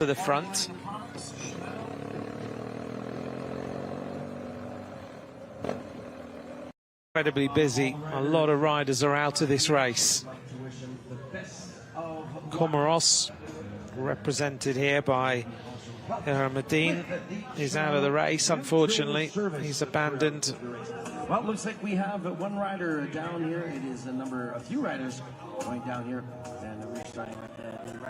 to the front. Incredibly busy. A lot of riders are out of this race. Comoros, represented here by Medine, is out of the race, unfortunately. He's abandoned. Well, it looks like we have one rider down here. It is a few riders going down here. And we're starting with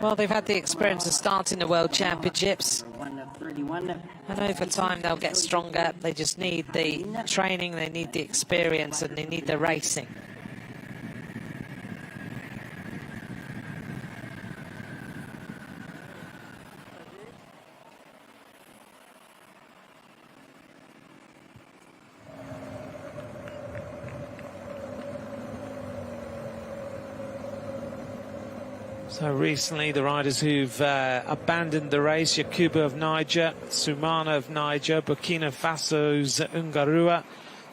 well, they've had the experience of starting the World Championships. And over time they'll get stronger. They just need the training, they need the experience, and they need the racing. So recently, the riders who've abandoned the race: Yakubu of Niger, Sumana of Niger, Burkina Faso's Ungarua,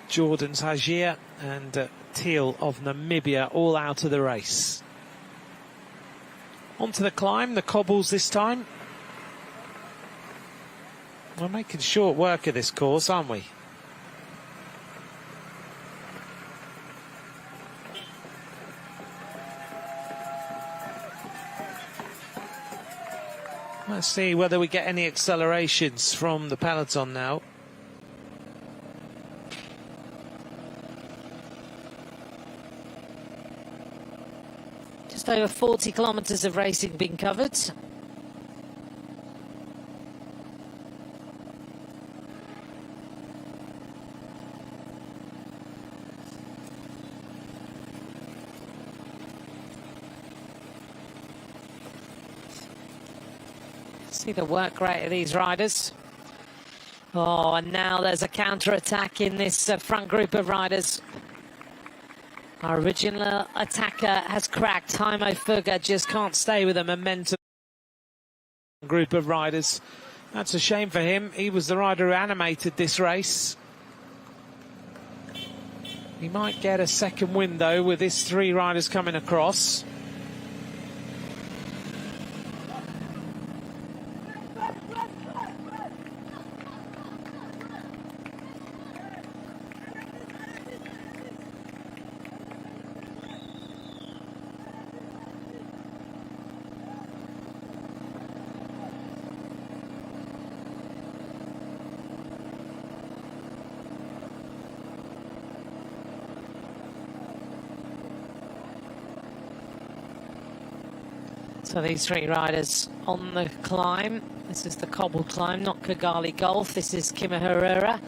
Jordan's Hajir, and Teal of Namibia, all out of the race. Onto the climb, the cobbles this time. We're making short work of this course, aren't we? Let's see whether we get any accelerations from the peloton now. Just over 40 kilometres of racing being covered. See the work rate of these riders. Oh, and now there's a counter-attack in this front group of riders. Our original attacker has cracked. Jaime Fugger just can't stay with the momentum. Group of riders. That's a shame for him. He was the rider who animated this race. He might get a second win, though, with his three riders coming across. So these three riders on the climb. This is the cobble climb, not Kigali Golf. This is Kimihurura.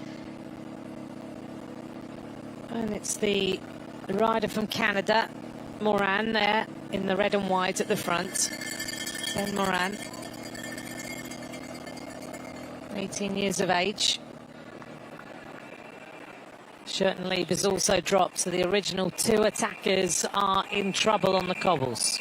And it's the rider from Canada, Moran, there in the red and white at the front. Ben Moran, 18 years of age. Shirt and leave is also dropped, so the original two attackers are in trouble on the cobbles.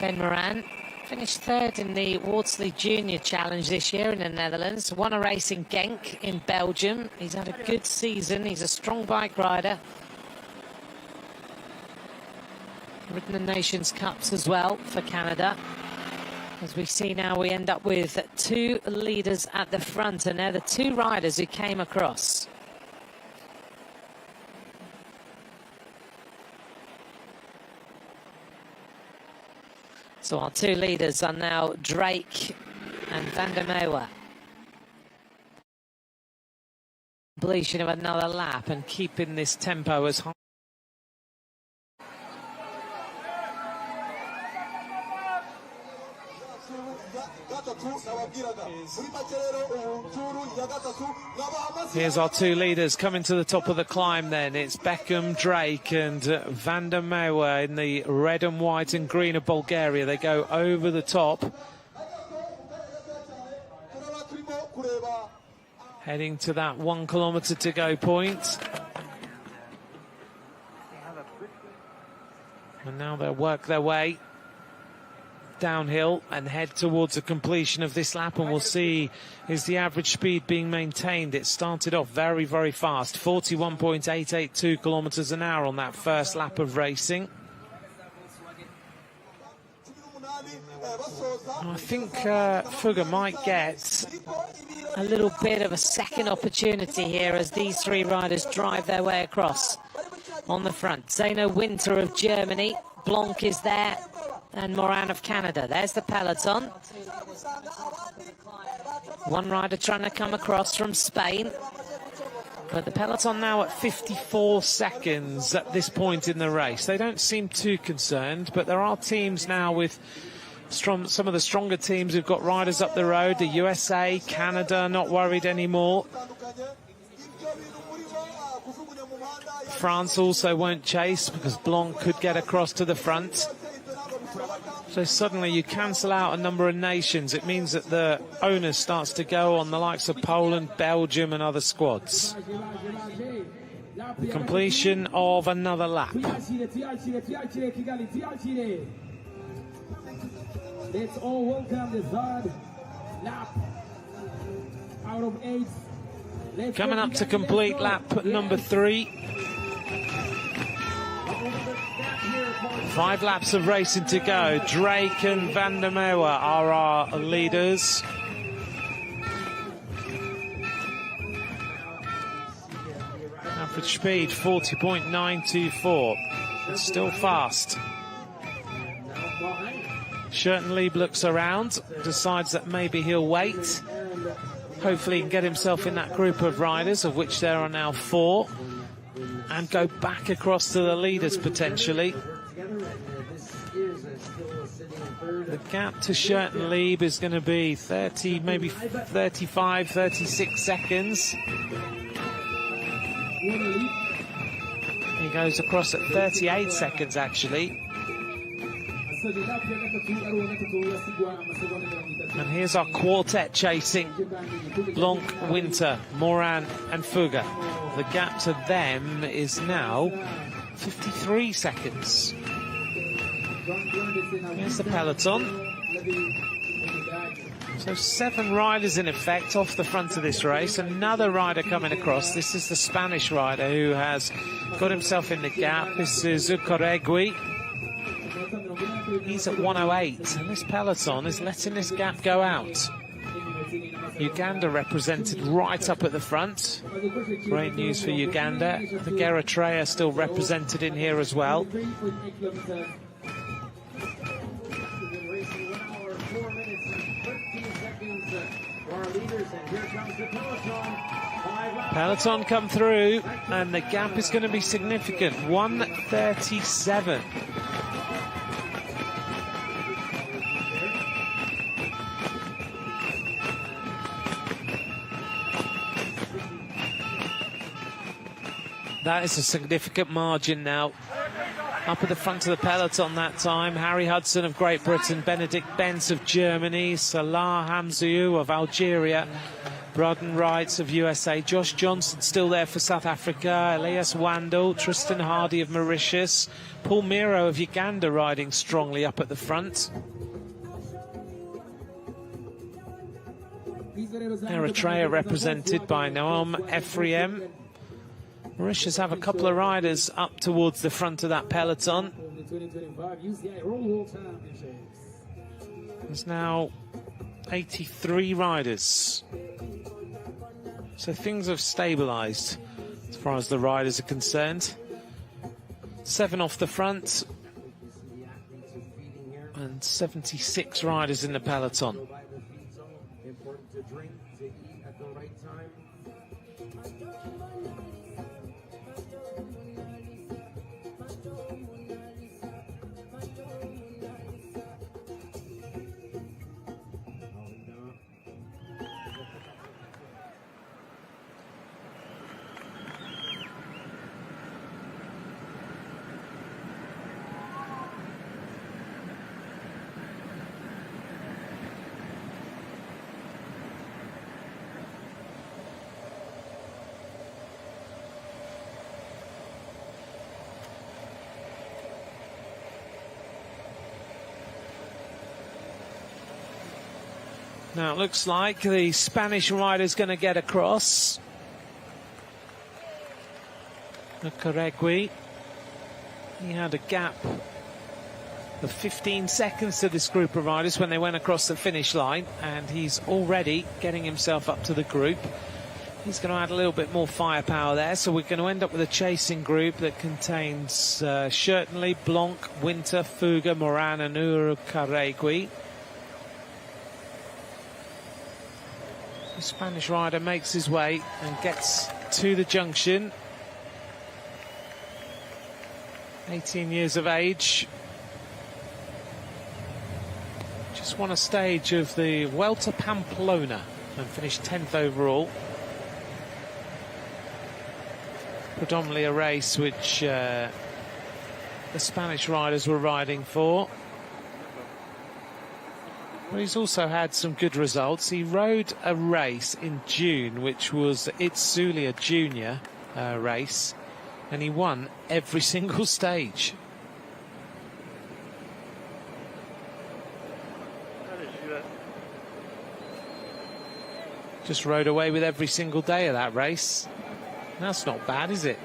Ben Moran finished third in the Wardsley Junior Challenge this year in the Netherlands. Won a race in Genk in Belgium. He's had a good season. He's a strong bike rider. Ridden the Nations Cups as well for Canada. As we see now, we end up with two leaders at the front, and they're the two riders who came across. So our two leaders are now Drake and Van der Merwe. Completion of another lap and keeping this tempo as high. Here's our two leaders coming to the top of the climb then. It's Beckham, Drake and Van der Merwe in the red and white and green of Bulgaria. They go over the top. Heading to that 1 kilometre to go point. And now they'll work their way downhill and head towards the completion of this lap, and we'll see is the average speed being maintained. It started off very, very fast, 41.882 kilometers an hour on that first lap of racing. I think Fugger might get A little bit of a second opportunity here as these three riders drive their way across on the front. Zeno Winter of Germany, Blanc is there, and Moran of Canada. There's the peloton. One rider trying to come across from Spain. But the peloton now at 54 seconds at this point in the race. They don't seem too concerned, but there are teams now with some of the stronger teams who've got riders up the road. The USA, Canada, not worried anymore. France also won't chase because Blanc could get across to the front. So suddenly you cancel out a number of nations. It means that the onus starts to go on the likes of Poland, Belgium and other squads. Completion of another lap. Let's all welcome the third lap out of 8. Coming up to complete lap number 3. 5 laps of racing to go. Drake and Van der Merwe are our leaders. Average speed 40.924. It's still fast. Shurtenlieb looks around, decides that maybe he'll wait. Hopefully he can get himself in that group of riders, of which there are now 4, and go back across to the leaders potentially. The gap to Shurtenlieb is going to be 30, maybe 35, 36 seconds. He goes across at 38 seconds actually. And here's our quartet chasing. Blanc, Winter, Moran and Fugger. The gap to them is now 53 seconds. Here's the peloton. So 7 riders in effect off the front of this race. Another rider coming across. This is the Spanish rider who has got himself in the gap. This is Ukaregui. He's at 108, and this peloton is letting this gap go out. Uganda represented right up at the front. Great news for Uganda. I think Eritrea still represented in here as well. Peloton come through, and the gap is going to be significant. 1:37. That is a significant margin now. Up at the front of the peloton that time, Harry Hudson of Great Britain, Benedict Benz of Germany, Salah Hamziou of Algeria, Braden Wright of USA, Josh Johnson still there for South Africa, Elias Wandel, Tristan Hardy of Mauritius, Paul Miro of Uganda riding strongly up at the front. Eritrea represented by Noam Ephraim. Mauritius have a couple of riders up towards the front of that peloton. There's now 83 riders. So things have stabilised as far as the riders are concerned. 7 off the front and 76 riders in the peloton. Now it looks like the Spanish rider's going to get across. Ukaregui. He had a gap of 15 seconds to this group of riders when they went across the finish line, and he's already getting himself up to the group. He's going to add a little bit more firepower there, so we're going to end up with a chasing group that contains Certainly, Blanc, Winter, Fuga, Moran and Urukaregui. The Spanish rider makes his way and gets to the junction. 18 years of age. Just won a stage of the Vuelta Pamplona and finished 10th overall. Predominantly a race which the Spanish riders were riding for. But he's also had some good results. He rode a race in June, which was the Itzulia Junior race, and he won every single stage. Just rode away with every single day of that race. That's not bad, is it?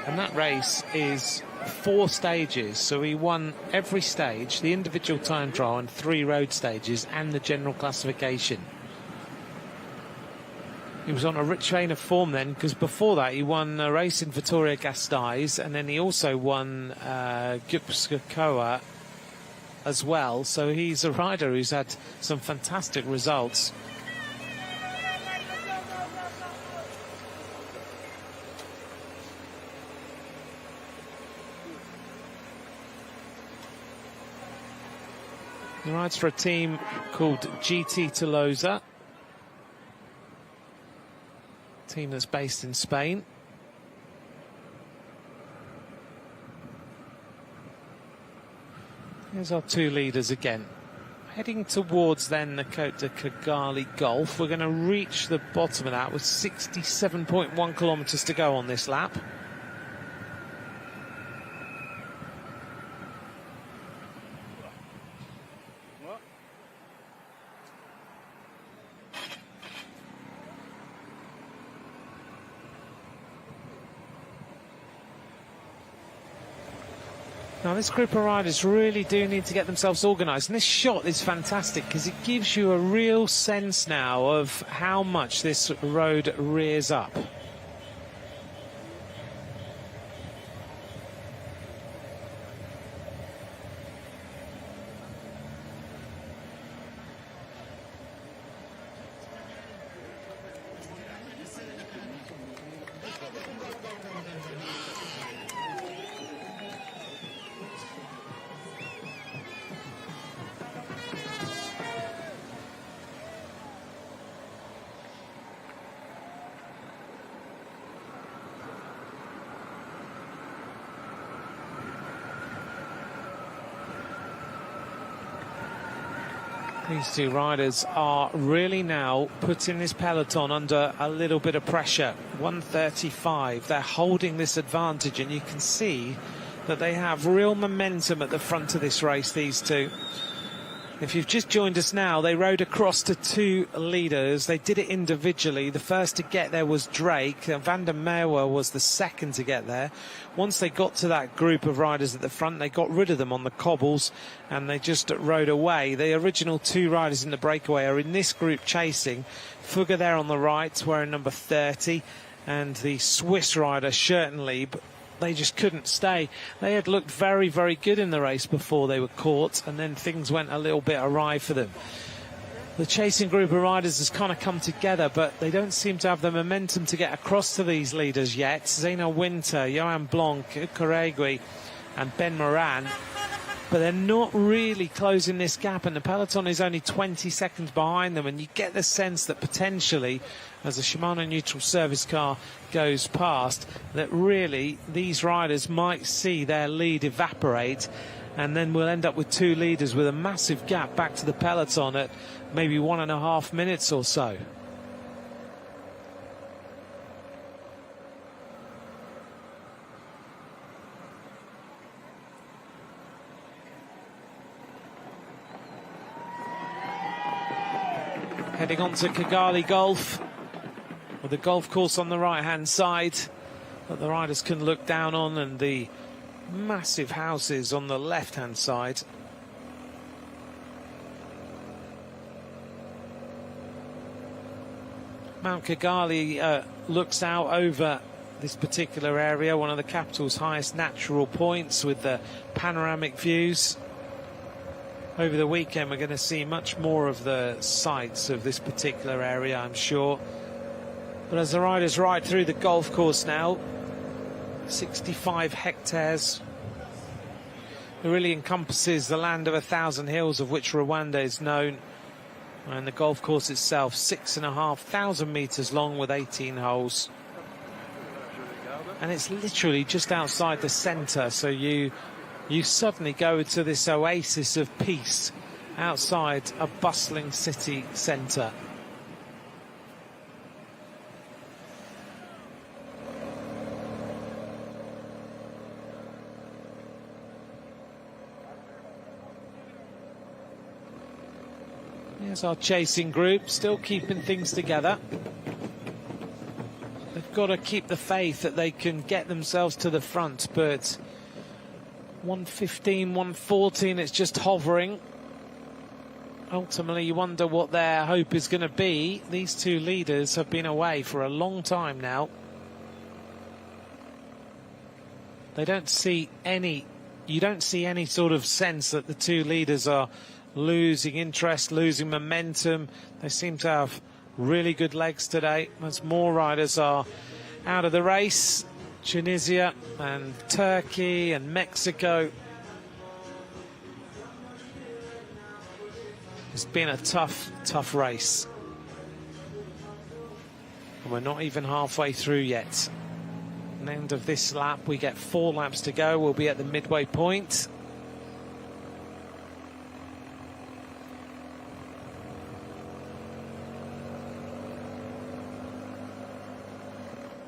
And that race is 4 stages, so he won every stage, the individual time trial and 3 road stages and the general classification. He was on a rich vein of form then, because before that he won a race in Vitoria-Gasteiz, and then he also won Gipskakoa as well, so he's a rider who's had some fantastic results. He rides for a team called GT Tolosa, team that's based in Spain. Here's our 2 leaders again. Heading towards then the Côte de Kigali Gulf. We're going to reach the bottom of that with 67.1 kilometres to go on this lap. Now this group of riders really do need to get themselves organised, and this shot is fantastic because it gives you a real sense now of how much this road rears up. These 2 riders are really now putting this peloton under a little bit of pressure. 1:35, they're holding this advantage, and you can see that they have real momentum at the front of this race, these 2. If you've just joined us now, they rode across to 2 leaders. They did it individually. The first to get there was Drake. Van der Merwe was the second to get there. Once they got to that group of riders at the front, they got rid of them on the cobbles and they just rode away. The original 2 riders in the breakaway are in this group chasing. Fugger there on the right, wearing number 30, and the Swiss rider, Certainly. They just couldn't stay. They had looked very, very good in the race before they were caught, and then things went a little bit awry for them. The chasing group of riders has kind of come together, but they don't seem to have the momentum to get across to these leaders yet. Zeno Winter, Johan Blanc, Ukaregui and Ben Moran. But they're not really closing this gap, and the peloton is only 20 seconds behind them, and you get the sense that potentially, as the Shimano neutral service car goes past, that really these riders might see their lead evaporate, and then we'll end up with 2 leaders with a massive gap back to the peloton at maybe 1.5 minutes or so. Heading on to Kigali Golf, with the golf course on the right-hand side that the riders can look down on, and the massive houses on the left-hand side. Mount Kigali looks out over this particular area, one of the capital's highest natural points with the panoramic views. Over the weekend we're going to see much more of the sights of this particular area, I'm sure. But as the riders ride through the golf course now, 65 hectares, it really encompasses the land of 1,000 hills, of which Rwanda is known. And the golf course itself, 6,500 meters long with 18 holes. And it's literally just outside the center, so you suddenly go to this oasis of peace outside a bustling city center. Here's our chasing group, still keeping things together. They've got to keep the faith that they can get themselves to the front, but 1:15, 1:14, it's just hovering. Ultimately, you wonder what their hope is going to be. These two leaders have been away for a long time now. You don't see any sort of sense that the two leaders are losing interest, losing momentum. They seem to have really good legs today, as more riders are out of the race. Tunisia and Turkey and Mexico. It's been a tough race. And we're not even halfway through yet. At the end of this lap, we get 4 laps to go. We'll be at the midway point.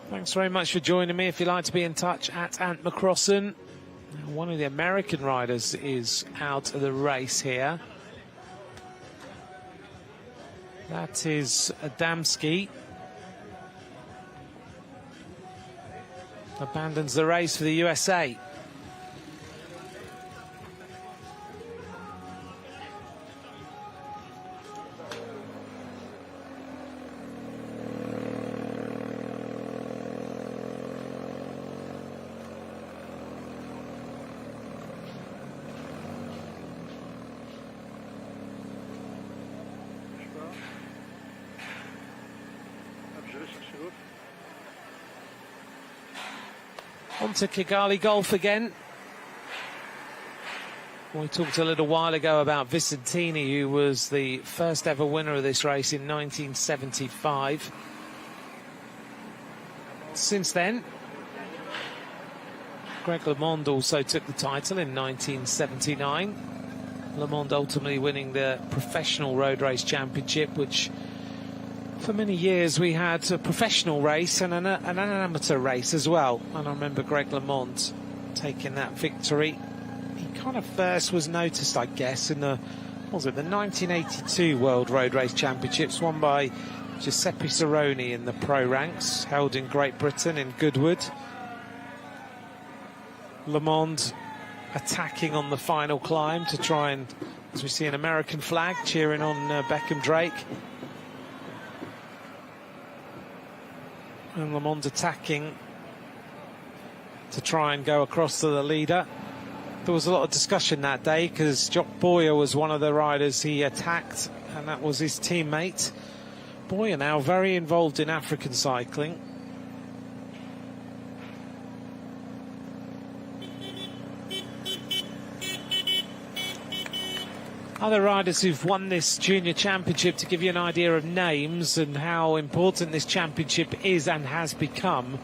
Thanks very much for joining me. If you'd like to be in touch, at Ant McCrossan. One of the American riders is out of the race here. That is Adamski. Abandons the race for the USA. On to Kigali golf again. We talked a little while ago about Vicentini, who was the first ever winner of this race in 1975. Since then, Greg LeMond also took the title in 1979. LeMond ultimately winning the Professional Road Race Championship, which for many years we had a professional race and an amateur race as well. And I remember Greg LeMond taking that victory. He kind of first was noticed, I guess, in the 1982 World Road Race Championships, won by Giuseppe Cerrone in the pro ranks, held in Great Britain in Goodwood. LeMond attacking on the final climb to try and, as we see, an American flag cheering on Beckham Drake. And LeMond attacking to try and go across to the leader. There was a lot of discussion that day because Jock Boyer was one of the riders he attacked, and that was his teammate. Boyer now very involved in African cycling. Other riders who've won this junior championship, to give you an idea of names and how important this championship is and has become.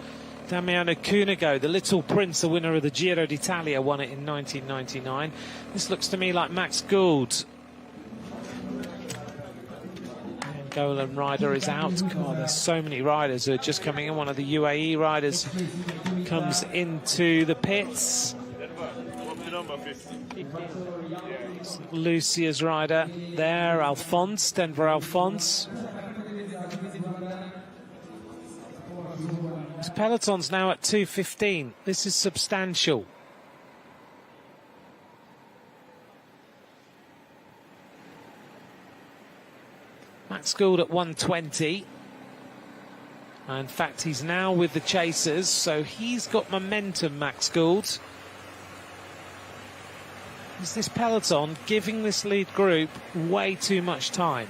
Damiano Cunego, the Little Prince, the winner of the Giro d'Italia, won it in 1999. This looks to me like Max Gould. Angolan rider is out. God, there's so many riders who are just coming in. One of the UAE riders comes into the pits. Lucia's rider there, Alphonse, Denver Alphonse. This peloton's now at 2:15. This is substantial. Max Gould at 120. In fact, he's now with the chasers, so he's got momentum, Max Gould. Is this peloton giving this lead group way too much time?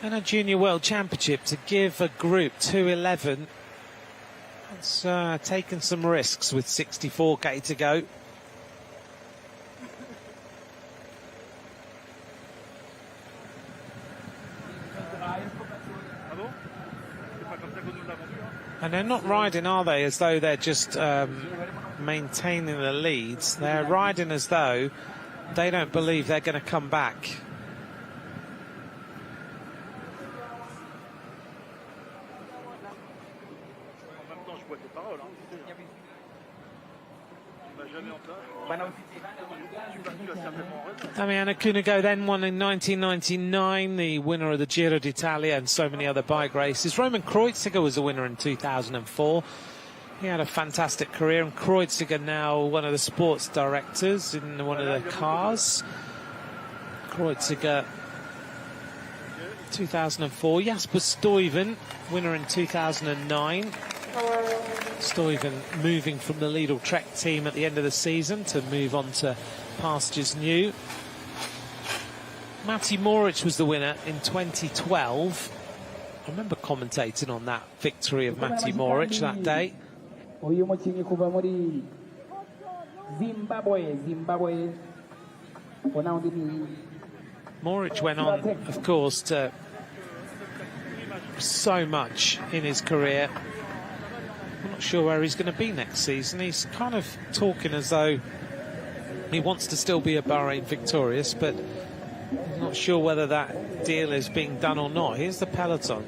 And a Junior World Championship to give a group 2:11. It's taken some risks with 64k to go. And they're not riding, are they, as though they're just maintaining the leads. They're riding as though they don't believe they're going to come back. Damiano Cunego then won in 1999, the winner of the Giro d'Italia and so many other bike races. Roman Kreuziger was a winner in 2004. He had a fantastic career, and Kreuziger now one of the sports directors in one of the cars. Kreuziger 2004. Jasper Stuyven, winner in 2009. Stuyven moving from the Lidl Trek team at the end of the season to move on to pastures new. Matty Morich was the winner in 2012. I remember commentating on that victory of Matty Morich that day. Morich went on, of course, to so much in his career. I'm not sure where he's going to be next season. He's kind of talking as though he wants to still be a Bahrain victorious, but I'm not sure whether that deal is being done or not. Here's the peloton.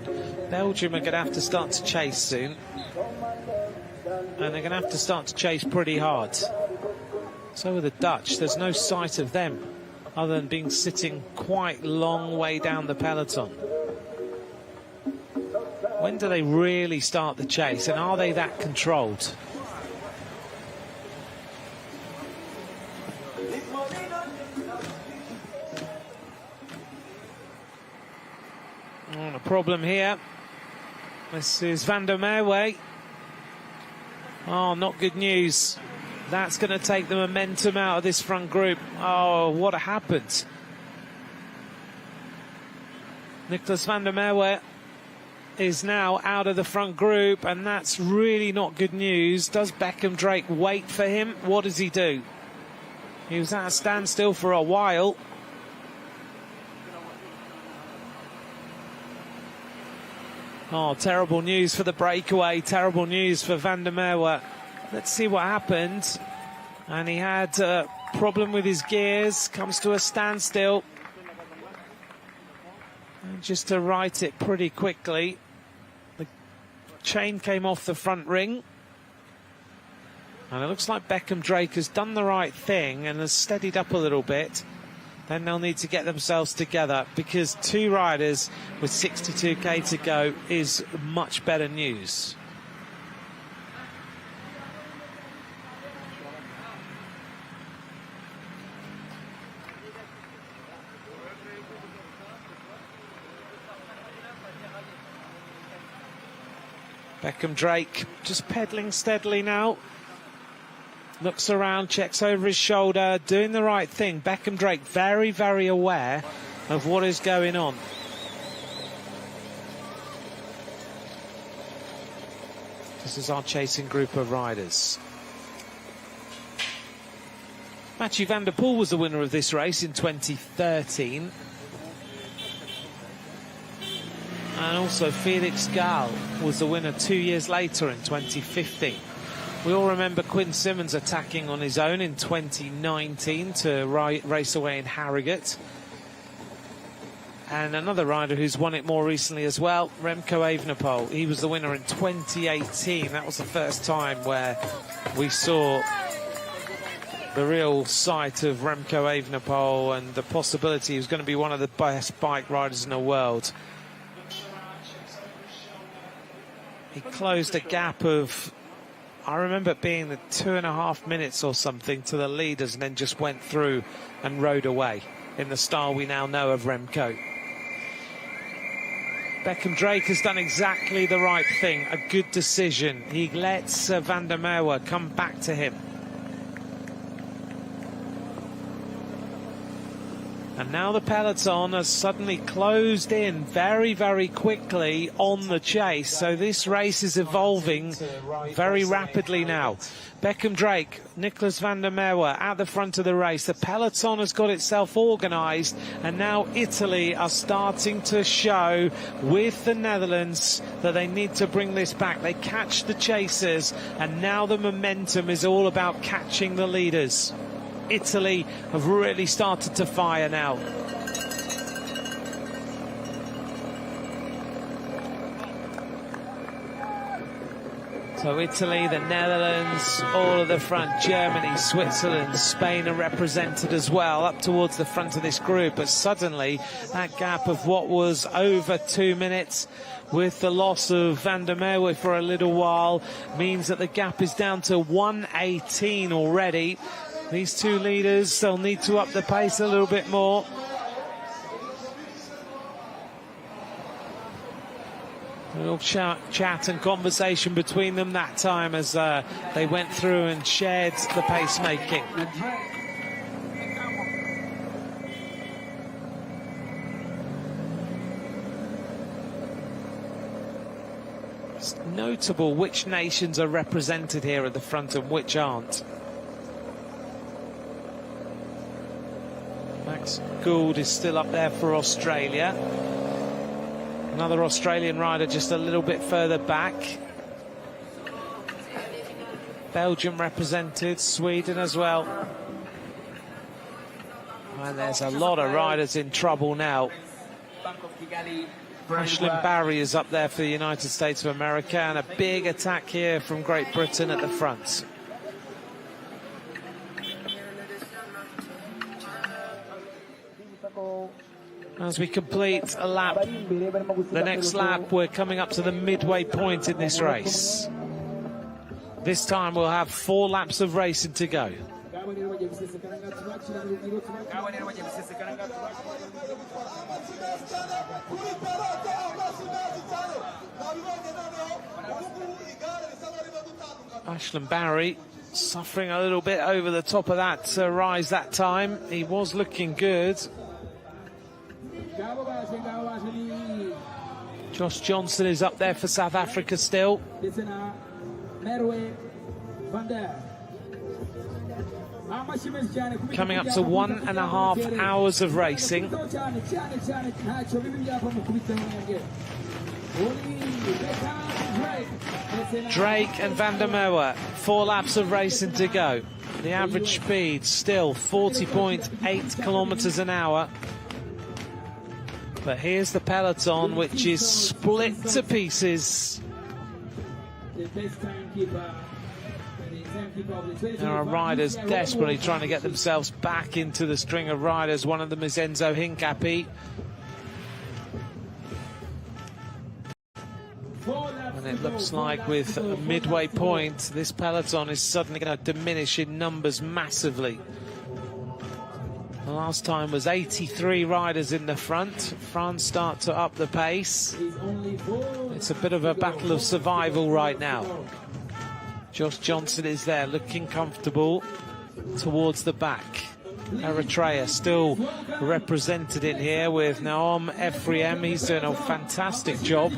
Belgium are going to have to start to chase soon, and they're going to have to start to chase pretty hard. So are the Dutch. There's no sight of them other than being sitting quite long way down the peloton. When do they really start the chase, and are they that controlled? Oh, a problem here. This is Van der Merwe. Oh, not good news. That's going to take the momentum out of this front group. Oh, what happened? Nicolas Van der Merwe is now out of the front group, and that's really not good news. Does Beckham Drake wait for him? What does he do? He was at a standstill for a while. Oh, terrible news for the breakaway, terrible news for Van der Merwe. Let's see what happened. And he had a problem with his gears, comes to a standstill. And just to right it pretty quickly, the chain came off the front ring. And it looks like Beckham Drake has done the right thing and has steadied up a little bit. Then they'll need to get themselves together, because two riders with 62k to go is much better news. Beckham Drake just pedalling steadily now. Looks around, checks over his shoulder, doing the right thing. Beckham Drake very, very aware of what is going on. This is our chasing group of riders. Mathieu van der Poel was the winner of this race in 2013. And also Felix Gall was the winner 2 years later in 2015. We all remember Quinn Simmons attacking on his own in 2019 to race away in Harrogate. And another rider who's won it more recently as well, Remco Evenepoel. He was the winner in 2018. That was the first time where we saw the real sight of Remco Evenepoel and the possibility he was going to be one of the best bike riders in the world. He closed a gap of, I remember it being the 2.5 minutes or something to the leaders, and then just went through and rode away in the style we now know of Remco. Beckham Drake has done exactly the right thing, a good decision. He lets Van der Merwe come back to him. And now the peloton has suddenly closed in very, very quickly on the chase. So this race is evolving very rapidly now. Beckham Drake, Nicholas Van der Merwe at the front of the race. The peloton has got itself organised, and now Italy are starting to show with the Netherlands that they need to bring this back. They catch the chasers, and now the momentum is all about catching the leaders. Italy have really started to fire now. So Italy, the Netherlands, all at the front. Germany, Switzerland, Spain are represented as well, up towards the front of this group. But suddenly, that gap of what was over 2 minutes, with the loss of Van der Merwe for a little while, means that the gap is down to 1:18 already. These two leaders, they'll need to up the pace a little bit more. A little chat and conversation between them that time as they went through and shared the pacemaking. It's notable which nations are represented here at the front and which aren't. Max Gould is still up there for Australia. Another Australian rider just a little bit further back. Belgium represented, Sweden as well. And there's a lot of riders in trouble now. Ashlyn Barry is up there for the United States of America, and a big attack here from Great Britain at the front. As we complete a lap, the next lap, we're coming up to the midway point in this race. This time we'll have 4 laps of racing to go. Ashlyn Barry suffering a little bit over the top of that rise that time. He was looking good. Josh Johnson is up there for South Africa still. Coming up to 1.5 hours of racing. Drake and Van der Merwe, 4 laps of racing to go. The average speed still 40.8 kilometers an hour. But here's the peloton, which is split to pieces. There are riders desperately trying to get themselves back into the string of riders. One of them is Enzo Hincapi. And it looks like with a midway point, this peloton is suddenly going to diminish in numbers massively. The last time was 83 riders in the front. France start to up the pace. It's a bit of a battle of survival right now. Josh Johnson is there looking comfortable towards the back. Eritrea still represented in here with Naom Ephraim. He's doing a fantastic job.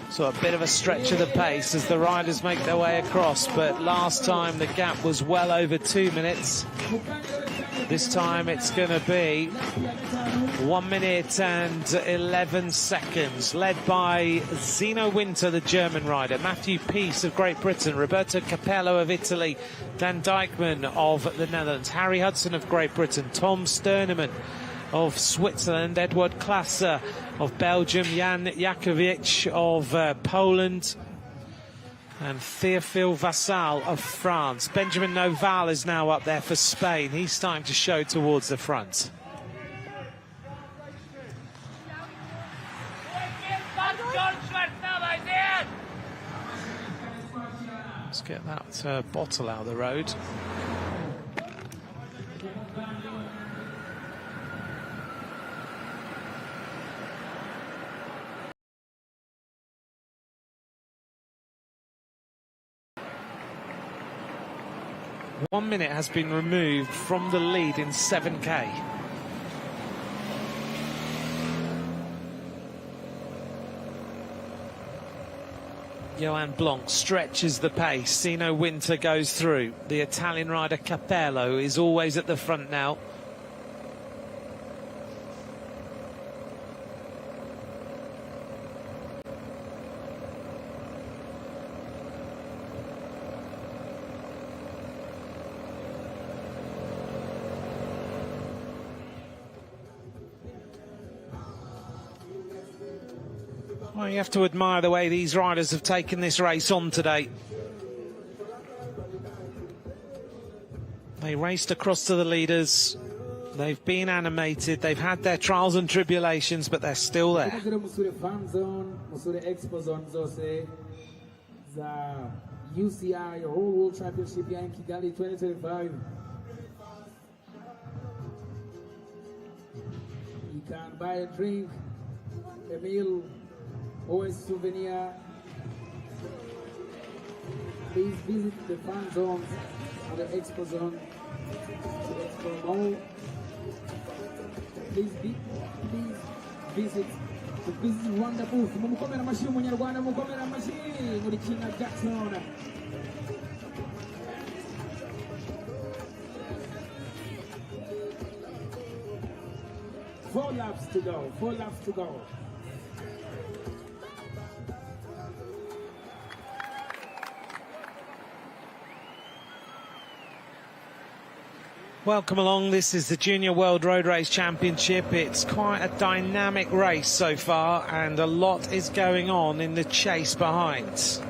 So a bit of a stretch of the pace as the riders make their way across, but last time the gap was well over 2 minutes. This time it's going to be 1 minute and 11 seconds, led by Zeno Winter, the German rider, Matthew Peace of Great Britain, Roberto Capello of Italy, Dan Dijkman of the Netherlands, Harry Hudson of Great Britain, Tom Sterneman of Switzerland, Edward Klasser of Belgium, Jan Jakovic of Poland, and Théophile Vassal of France. Benjamin Noval is now up there for Spain. He's starting to show towards the front. Let's get that bottle out of the road. One minute has been removed from the lead in 7K. Johan Blanc stretches the pace. Zeno Winter goes through. The Italian rider Capello is always at the front now. Well, you have to admire the way these riders have taken this race on today. They raced across to the leaders. They've been animated. They've had their trials and tribulations, but they're still there. The UCI World Championship here in Kigali 2025. You can buy a drink, a meal, or a souvenir. Please visit the fan zones or the expo zone, the expo mall. Please visit the visitrwanda booth. Mumukomera amashi umunyarwanda, mumukomera amashi muri King Jackson. Four laps to go. 4 laps to go. Welcome along. This is the Junior World Road Race Championship. It's quite a dynamic race so far, and a lot is going on in the chase behind.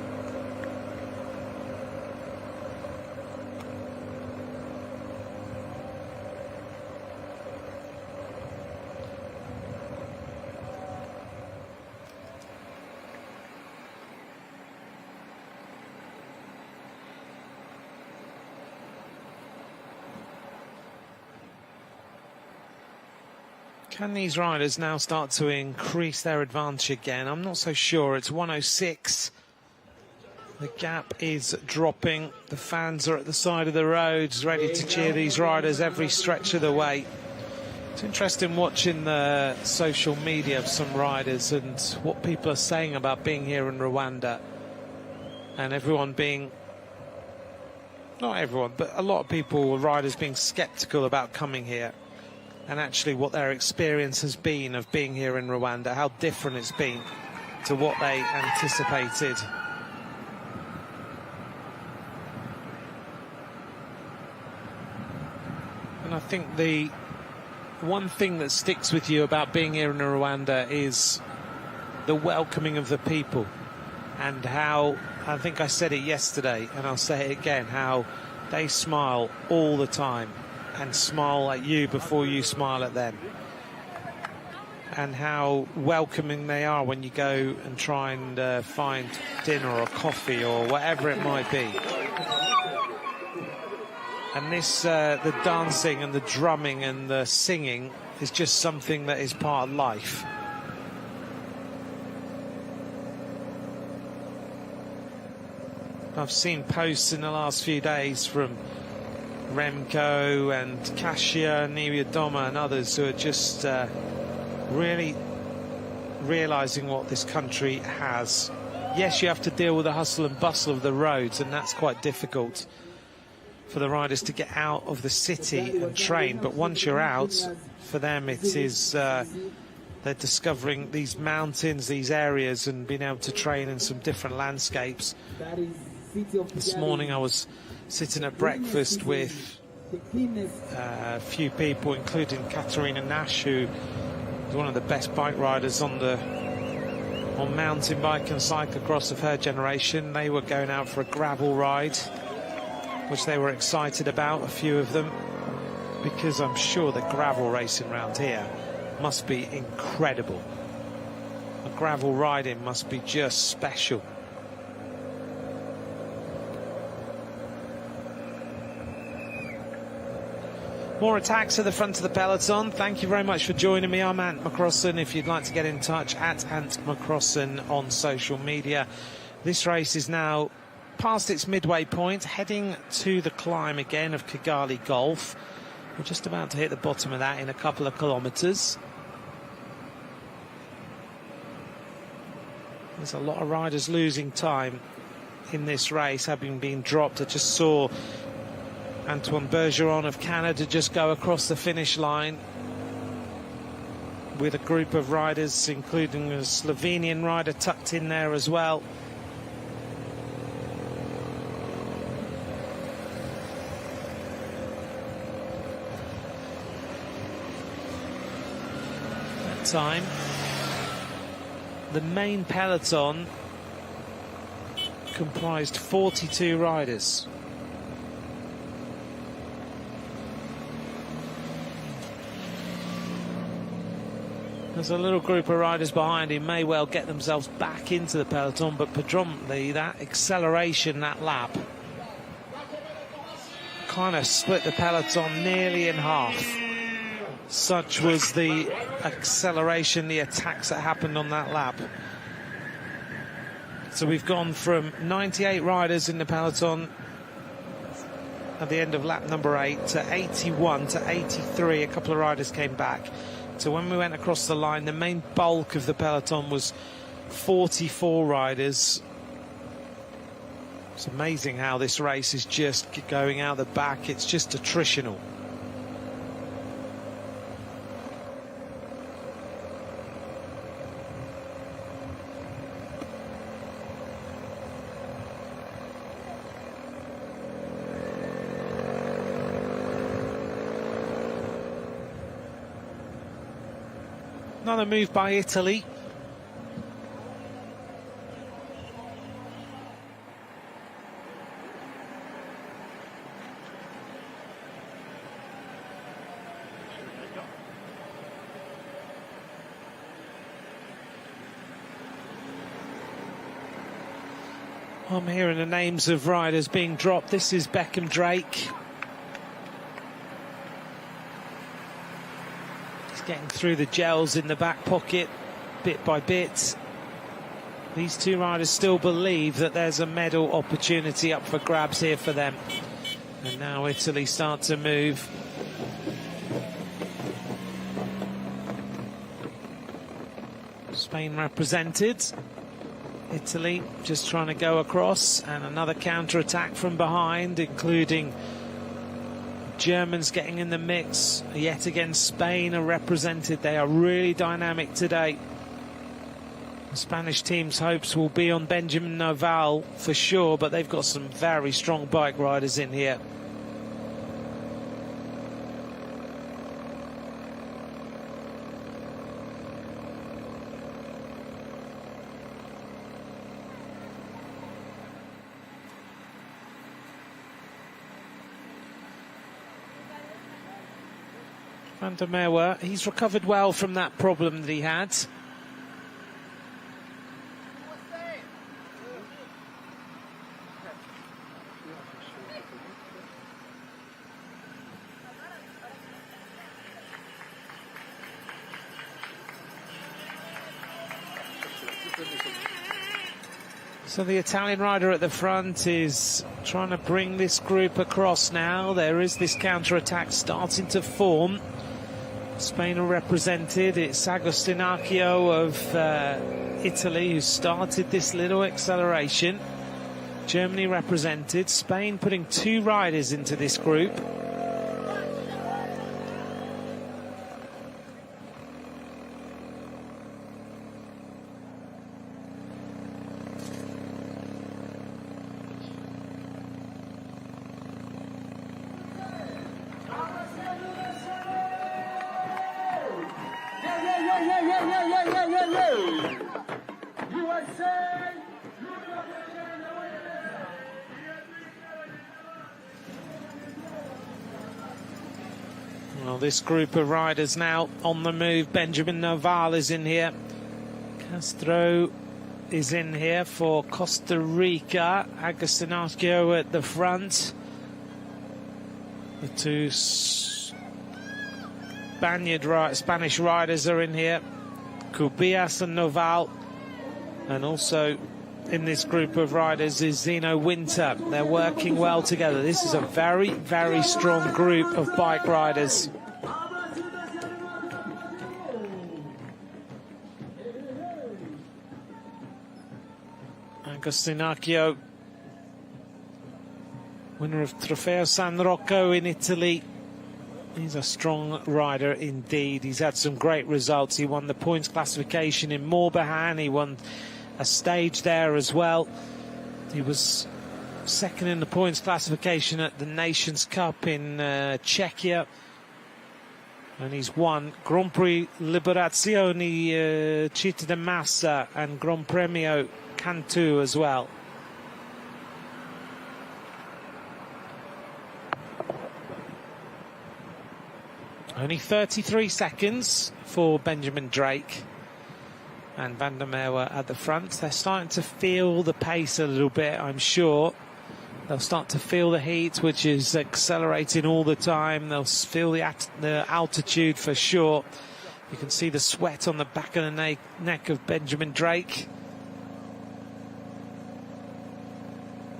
Can these riders now start to increase their advantage again? I'm not so sure. It's 106. The gap is dropping. The fans are at the side of the roads, ready to cheer these riders every stretch of the way. It's interesting watching the social media of some riders and what people are saying about being here in Rwanda. And everyone being, not everyone, but a lot of people, riders being sceptical about coming here. And actually what their experience has been of being here in Rwanda, how different it's been to what they anticipated. And I think the one thing that sticks with you about being here in Rwanda is the welcoming of the people, and how, I think I said it yesterday and I'll say it again, how they smile all the time and smile at you before you smile at them, and how welcoming they are when you go and try and find dinner or coffee or whatever it might be. And this, the dancing and the drumming and the singing is just something that is part of life. I've seen posts in the last few days from Remco and Kasia, Nibihe and others who are just really realising what this country has. Yes, you have to deal with the hustle and bustle of the roads, and that's quite difficult for the riders to get out of the city and train. But once you're out, for them it is they're discovering these mountains, these areas, and being able to train in some different landscapes. This morning I was sitting at breakfast with a few people, including Katarina Nash, who is one of the best bike riders on mountain bike and cyclocross of her generation. They were going out for a gravel ride, which they were excited about, a few of them, because I'm sure the gravel racing around here must be incredible. The gravel riding must be just special. More attacks at the front of the peloton. Thank you very much for joining me. I'm Ant McCrossan. If you'd like to get in touch, at Ant McCrossan on social media. This race is now past its midway point, heading to the climb again of Kigali Golf. We're just about to hit the bottom of that in a couple of kilometres. There's a lot of riders losing time in this race, having been dropped. I just saw Antoine Bergeron of Canada just go across the finish line with a group of riders, including a Slovenian rider tucked in there as well. That time, the main peloton comprised 42 riders. There's a little group of riders behind who may well get themselves back into the peloton, but predominantly that acceleration, that lap, kind of split the peloton nearly in half. Such was the acceleration, the attacks that happened on that lap. So we've gone from 98 riders in the peloton at the end of lap number 8 to 81 to 83. A couple of riders came back. So when we went across the line, the main bulk of the peloton was 44 riders. It's amazing how this race is just going out the back. It's just attritional. Another move by Italy. I'm hearing the names of riders being dropped. This is Beckham Drake. Getting through the gels in the back pocket bit by bit. These two riders still believe that there's a medal opportunity up for grabs here for them. And now Italy start to move. Spain represented. Italy just trying to go across, and another counter-attack from behind, including Germans getting in the mix. Yet again, Spain are represented. They are really dynamic today. The Spanish team's hopes will be on Benjamin Noval for sure, but they've got some very strong bike riders in here. Van der Merwe, he's recovered well from that problem that he had. So the Italian rider at the front is trying to bring this group across now. There is this counter-attack starting to form. Spain are represented. It's Agostinaccio of Italy who started this little acceleration. Germany represented. Spain putting two riders into this group. Well, this group of riders now on the move. Benjamin Noval is in here. Castro is in here for Costa Rica. Agustinaccio at the front. The two Spanish riders are in here. Cubillas and Noval. And also in this group of riders is Zeno Winter. They're working well together. This is a very, very strong group of bike riders. Agustinaccio, winner of Trofeo San Rocco in Italy. He's a strong rider indeed. He's had some great results. He won the points classification in Morbihan. He won a stage there as well. He was second in the points classification at the Nations Cup in Czechia. And he's won Grand Prix Liberazione Città de Massa and Gran Premio Cantu as well. Only 33 seconds for Benjamin Drake and Van der Merwe at the front. They're starting to feel the pace a little bit, I'm sure. They'll start to feel the heat, which is accelerating all the time. They'll feel the altitude for sure. You can see the sweat on the back of the neck of Benjamin Drake.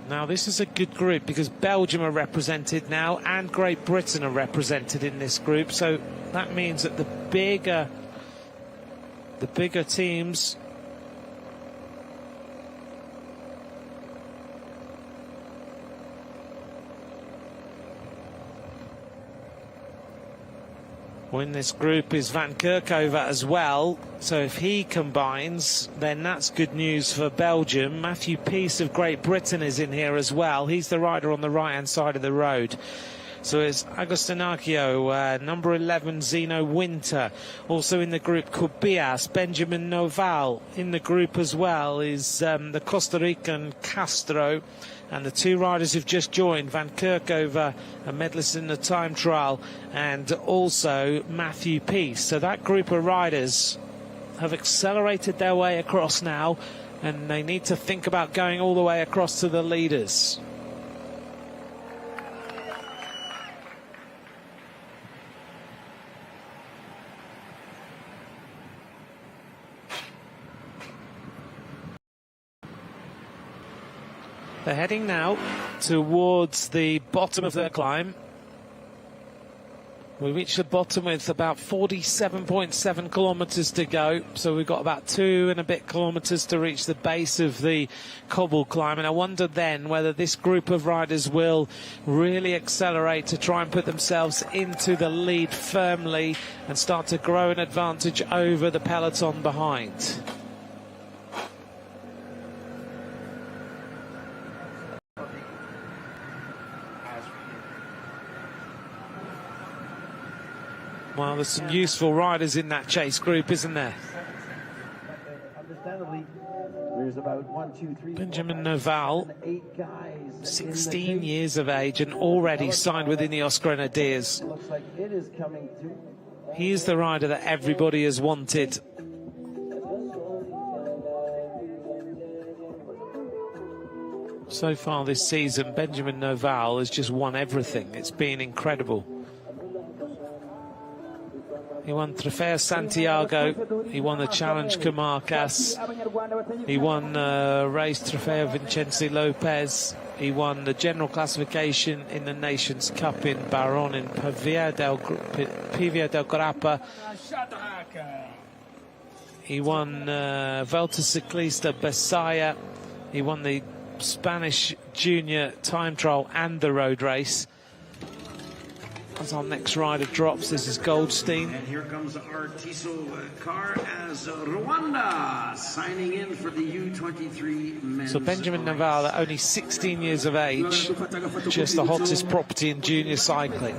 Now, this is a good group because Belgium are represented now and Great Britain are represented in this group. So that means that the bigger teams in this group is Van Kerkhove as well. So if he combines, then that's good news for Belgium. Matthew Peace of Great Britain is in here as well. He's the rider on the right-hand side of the road. So it's Agustinaccio, number 11, Zeno Winter. Also in the group, Cubillas, Benjamin Noval. In the group as well is the Costa Rican Castro. And the two riders who've just joined, Van Kerkhove, a medalist in the time trial, and also Matthew Peace. So that group of riders have accelerated their way across now, and they need to think about going all the way across to the leaders. They're heading now towards the bottom of their climb. We reached the bottom with about 47.7 kilometres to go. So we've got about 2 and a bit kilometres to reach the base of the cobble climb. And I wonder then whether this group of riders will really accelerate to try and put themselves into the lead firmly and start to grow an advantage over the peloton behind. Well, there's some useful riders in that chase group, isn't there? Understandably, there's about 1, 2, 3, Benjamin Noval, 16 years of age and already signed with Ineos Grenadiers. Looks like it is coming to. He is the rider that everybody has wanted. So far this season, Benjamin Noval has just won everything. It's been incredible. He won Trofeo Santiago, he won the Challenge Comarcas, he won Race Trofeo Vincenzi Lopez, he won the general classification in the Nations Cup in Baron in Pavia del Grappa. He won Volta Ciclista Besaya, he won the Spanish Junior Time Trial and the road race. As our next rider drops, this is Goldstein. And here comes our Tissot car as Rwanda signing in for the U23 men's. So Benjamin Noval, at only 16 years of age, just the hottest property in junior cycling.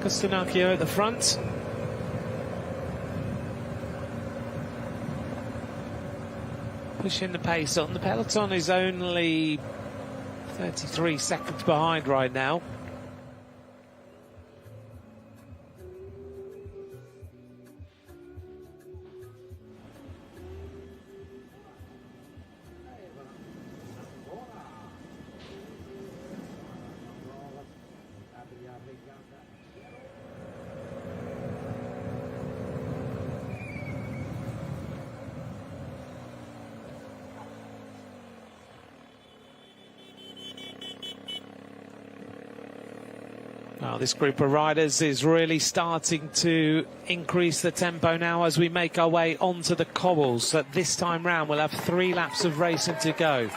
Kostunakio at the front. Pushing the pace on. The peloton is only 33 seconds behind right now. Now this group of riders is really starting to increase the tempo now as we make our way onto the cobbles. So this time round we'll have 3 laps of racing to go.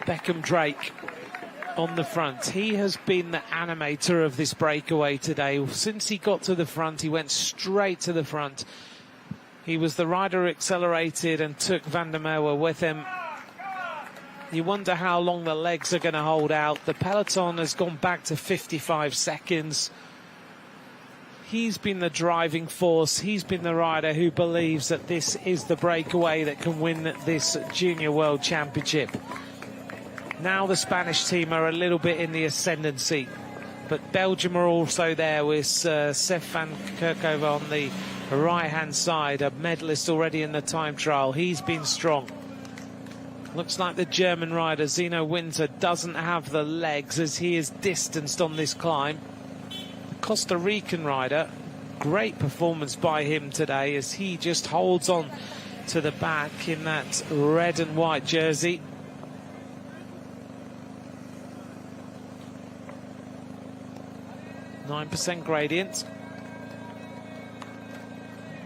Beckham Drake on the front. He has been the animator of this breakaway today. Since he got to the front, he went straight to the front. He was the rider who accelerated and took Van der Merwe with him. You wonder how long the legs are going to hold out. The peloton has gone back to 55 seconds. He's been the driving force. He's been the rider who believes that this is the breakaway that can win this Junior World Championship. Now the Spanish team are a little bit in the ascendancy, but Belgium are also there with Stefan Kirkhover on the right-hand side, a medalist already in the time trial. He's been strong. Looks like the German rider Zeno Winter doesn't have the legs as he is distanced on this climb. The Costa Rican rider, great performance by him today as he just holds on to the back in that red and white jersey. .9% gradient.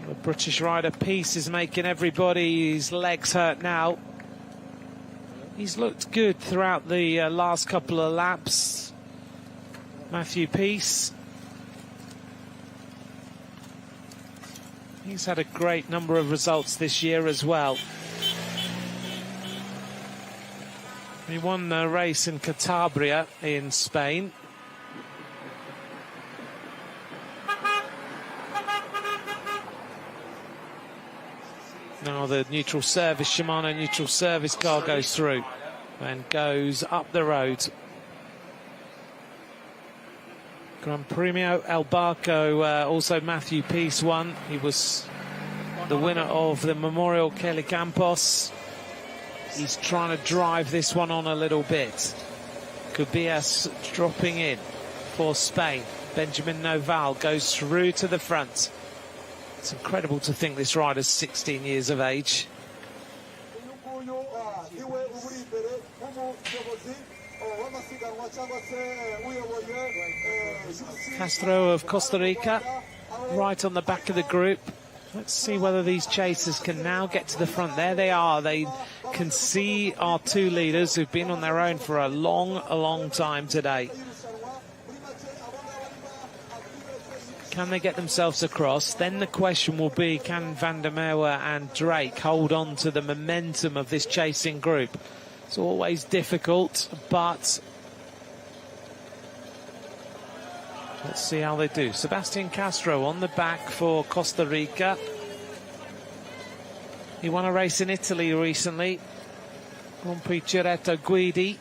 The British rider Peace is making everybody's legs hurt now. He's looked good throughout the last couple of laps. Matthew Peace. He's had a great number of results this year as well. He won the race in Cantabria in Spain. Now the neutral service, Shimano neutral service car goes through and goes up the road. Gran Premio El Barco, also Matthew Peace won. He was the winner of the Memorial Kelly Campos. He's trying to drive this one on a little bit. Cubillas dropping in for Spain. Benjamin Noval goes through to the front. It's incredible to think this rider's 16 years of age. Castro of Costa Rica, right on the back of the group. Let's see whether these chasers can now get to the front. There they are. They can see our 2 leaders who've been on their own for a long time today. Can they get themselves across? Then the question will be, can Van der Merwe and Drake hold on to the momentum of this chasing group? It's always difficult, but let's see how they do. Sebastian Castro on the back for Costa Rica. He won a race in Italy recently. Grand Prix Cerreto Guidi.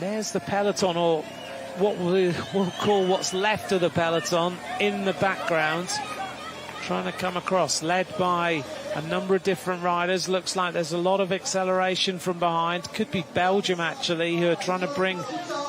There's the peloton, or what we'll call what's left of the peloton, in the background, trying to come across, led by a number of different riders. Looks like there's a lot of acceleration from behind. Could be Belgium, actually, who are trying to bring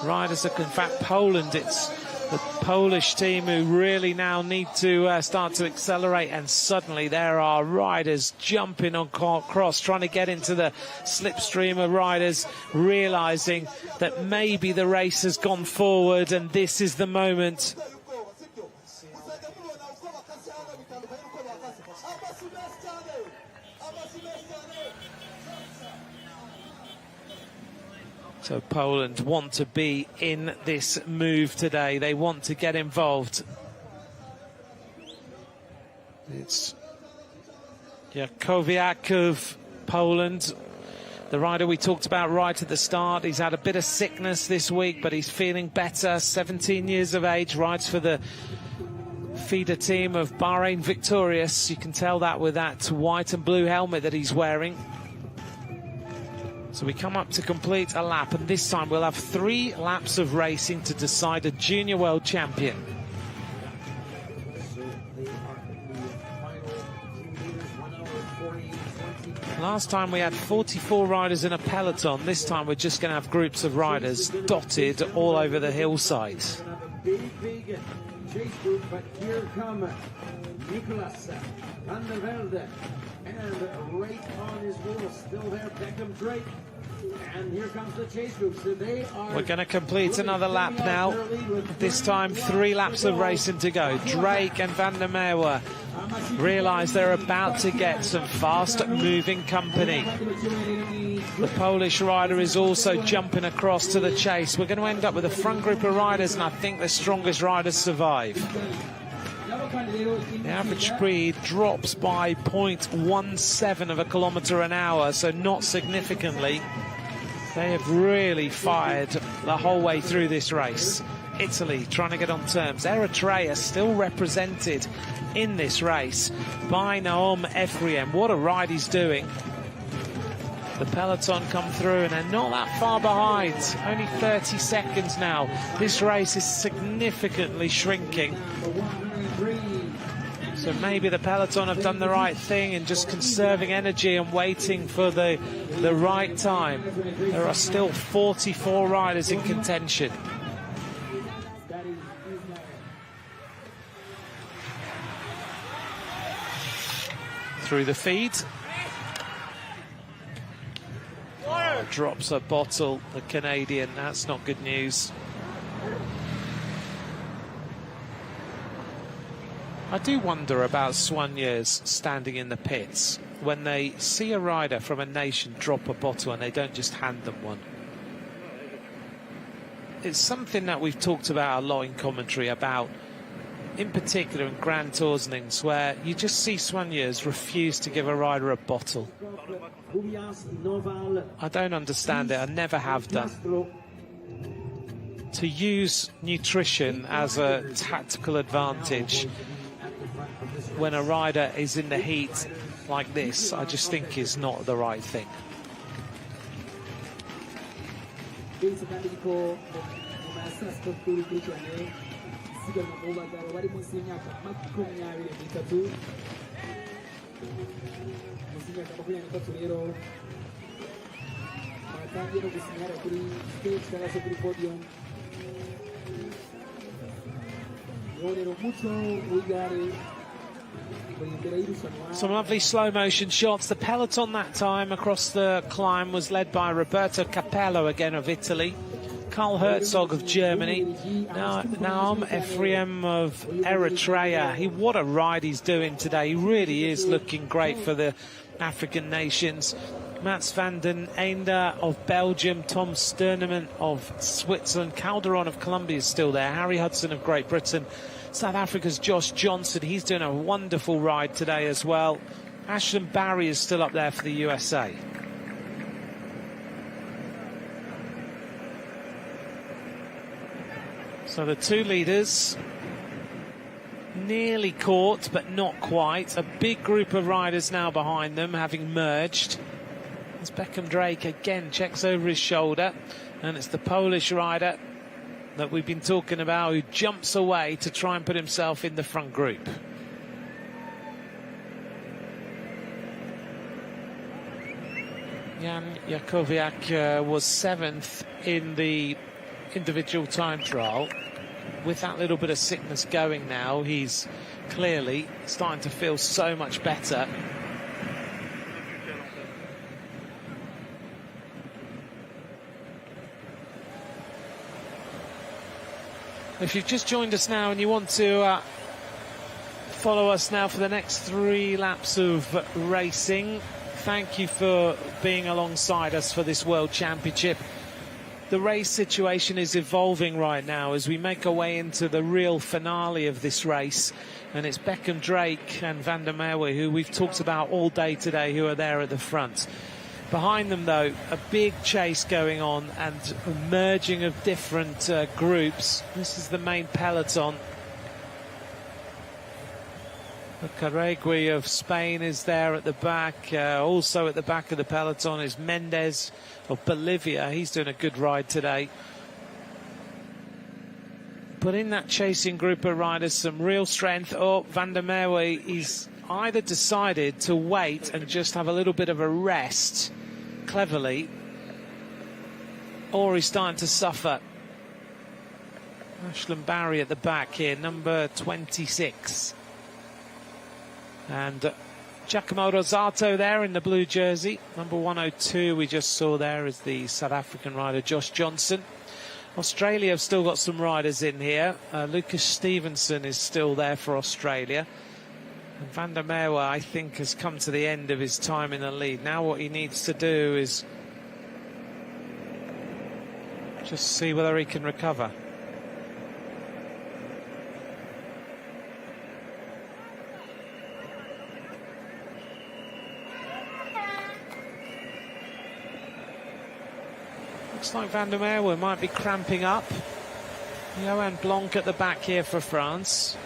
riders up. In fact, Poland, it's the Polish team who really now need to start to accelerate, and suddenly there are riders jumping on cross, trying to get into the slipstream of riders, realizing that maybe the race has gone forward and this is the moment. So Poland want to be in this move today. They want to get involved. It's Jakowiak of Poland, the rider we talked about right at the start. He's had a bit of sickness this week, but he's feeling better. 17 years of age, rides for the feeder team of Bahrain Victorious. You can tell that with that white and blue helmet that he's wearing. So we come up to complete a lap, and this time we'll have 3 laps of racing to decide a junior world champion. Last time we had 44 riders in a peloton. This time we're just going to have groups of riders dotted all over the hillside. Big chase group, but here come Nicolas van der Velde, and right on his wheel, still there, Beckham Drake. And here comes the chase group. So they are. We're going to complete another lap now. This time 3 laps of racing to go. Drake and Van der Merwe realise they're about to get some fast-moving company. The Polish rider is also jumping across to the chase. We're going to end up with a front group of riders, and I think the strongest riders survive. The average speed drops by 0.17 of a kilometre an hour, so not significantly. They have really fired the whole way through this race. Italy trying to get on terms. Eritrea still represented in this race by Naum Ephraim. What a ride he's doing. The peloton come through, and they're not that far behind. Only 30 seconds now. This race is significantly shrinking. So maybe the peloton have done the right thing in just conserving energy and waiting for the right time. There are still 44 riders in contention. Through the feed. Drops a bottle, the Canadian. That's not good news. I do wonder about soigneurs standing in the pits when they see a rider from a nation drop a bottle and they don't just hand them one. It's something that we've talked about a lot in commentary about, in particular in Grand Tours and things, where you just see soigneurs refuse to give a rider a bottle. I don't understand it. I never have done. To use nutrition as a tactical advantage when a rider is in the heat like this, I just think is not the right thing. Some lovely slow motion shots. The peloton that time across the climb was led by Roberto Capello, again of Italy, Karl Herzog of Germany, Naum Ephraim of Eritrea. What a ride he's doing today. He really is looking great for the African nations. Mats van den Einde of Belgium, Tom Sterneman of Switzerland, Calderon of Colombia is still there, Harry Hudson of Great Britain, South Africa's Josh Johnson, he's doing a wonderful ride today as well. Ashton Barry is still up there for the USA. So the 2 leaders nearly caught, but not quite. A big group of riders now behind them, having merged. As Beckham Drake again checks over his shoulder, and it's the Polish rider that we've been talking about who jumps away to try and put himself in the front group. Jan Jakowiak was 7th in the individual time trial. With that little bit of sickness going now, he's clearly starting to feel so much better. If you've just joined us now and you want to follow us now for the next 3 laps of racing, thank you for being alongside us for this World Championship. the race situation is evolving right now as we make our way into the real finale of this race. And it's Beckham Drake and Van der Merwe, who we've talked about all day today, who are there at the front. Behind them, though, a big chase going on and a merging of different groups. This is the main peloton. The Carregui of Spain is there at the back. Also at the back of the peloton is Mendez of Bolivia. He's doing a good ride today. But in that chasing group of riders, some real strength. Oh, Van der Merwe, he's either decided to wait and just have a little bit of a rest, cleverly, or he's starting to suffer. Ashland Barry at the back here, number 26. And Giacomo Rosato there in the blue jersey. Number 102 we just saw there is the South African rider Josh Johnson. Australia have still got some riders in here. Lucas Stevenson is still there for Australia. And Van der Merwe, I think, has come to the end of his time in the lead. Now what he needs to do is just see whether he can recover. Looks like Van der Merwe might be cramping up. Johan Blanc at the back here for France.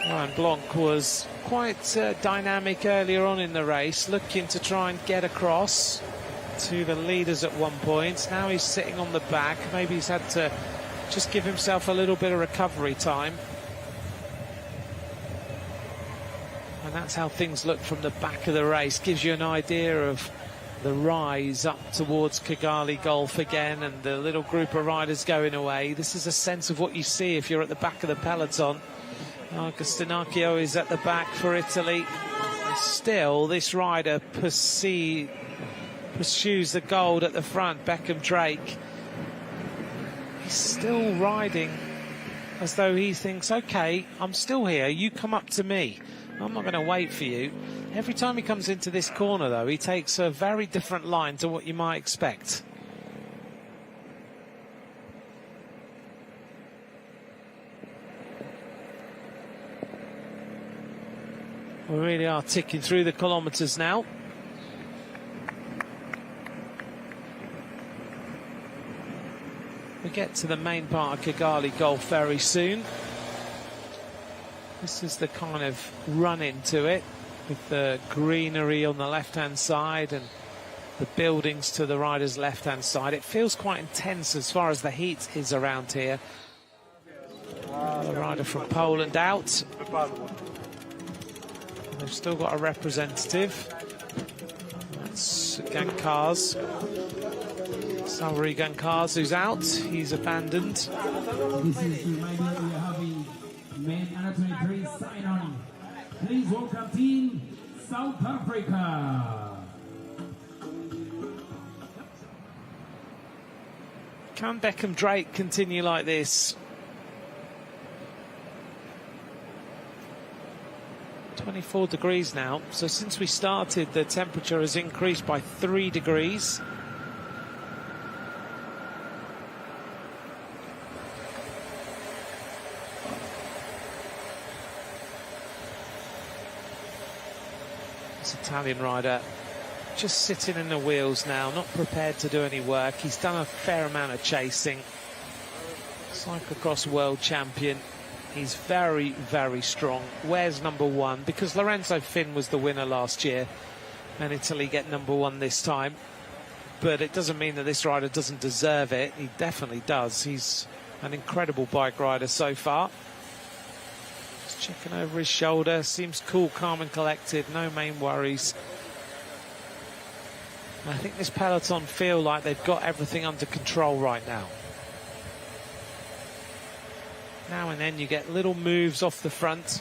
Johan Blanc was quite dynamic earlier on in the race, looking to try and get across to the leaders at one point. Now he's sitting on the back. Maybe he's had to just give himself a little bit of recovery time. And that's how things look from the back of the race. Gives you an idea of the rise up towards Kigali Golf again and the little group of riders going away. This is a sense of what you see if you're at the back of the peloton. Agostinacchio is at the back for Italy. And still, this rider pursues the gold at the front, Beckham Drake. He's still riding as though he thinks, OK, I'm still here, you come up to me. I'm not going to wait for you. Every time he comes into this corner, though, he takes a very different line to what you might expect. We really are ticking through the kilometres now. We get to the main part of Kigali Golf very soon. This is the kind of run into it, with the greenery on the left-hand side and the buildings to the rider's left-hand side. It feels quite intense as far as the heat is around here. The rider from Poland out. They've still got a representative. That's Gankars. Salvary Gankars, who's out. He's abandoned. This is reminding we are having men under 23 sign on. Please welcome team South Africa. Can Beckham Drake continue like this? 24 degrees now. So since we started, the temperature has increased by 3 degrees. Italian rider just sitting in the wheels now, not prepared to do any work. He's done a fair amount of chasing. Cyclocross world champion. He's very, very strong. Wears number 1 because Lorenzo Finn was the winner last year and Italy get number 1 this time. But it doesn't mean that this rider doesn't deserve it. He definitely does. He's an incredible bike rider so far. Checking over his shoulder, seems cool, calm and collected, no main worries. I think this peloton feel like they've got everything under control right now. Now and then you get little moves off the front.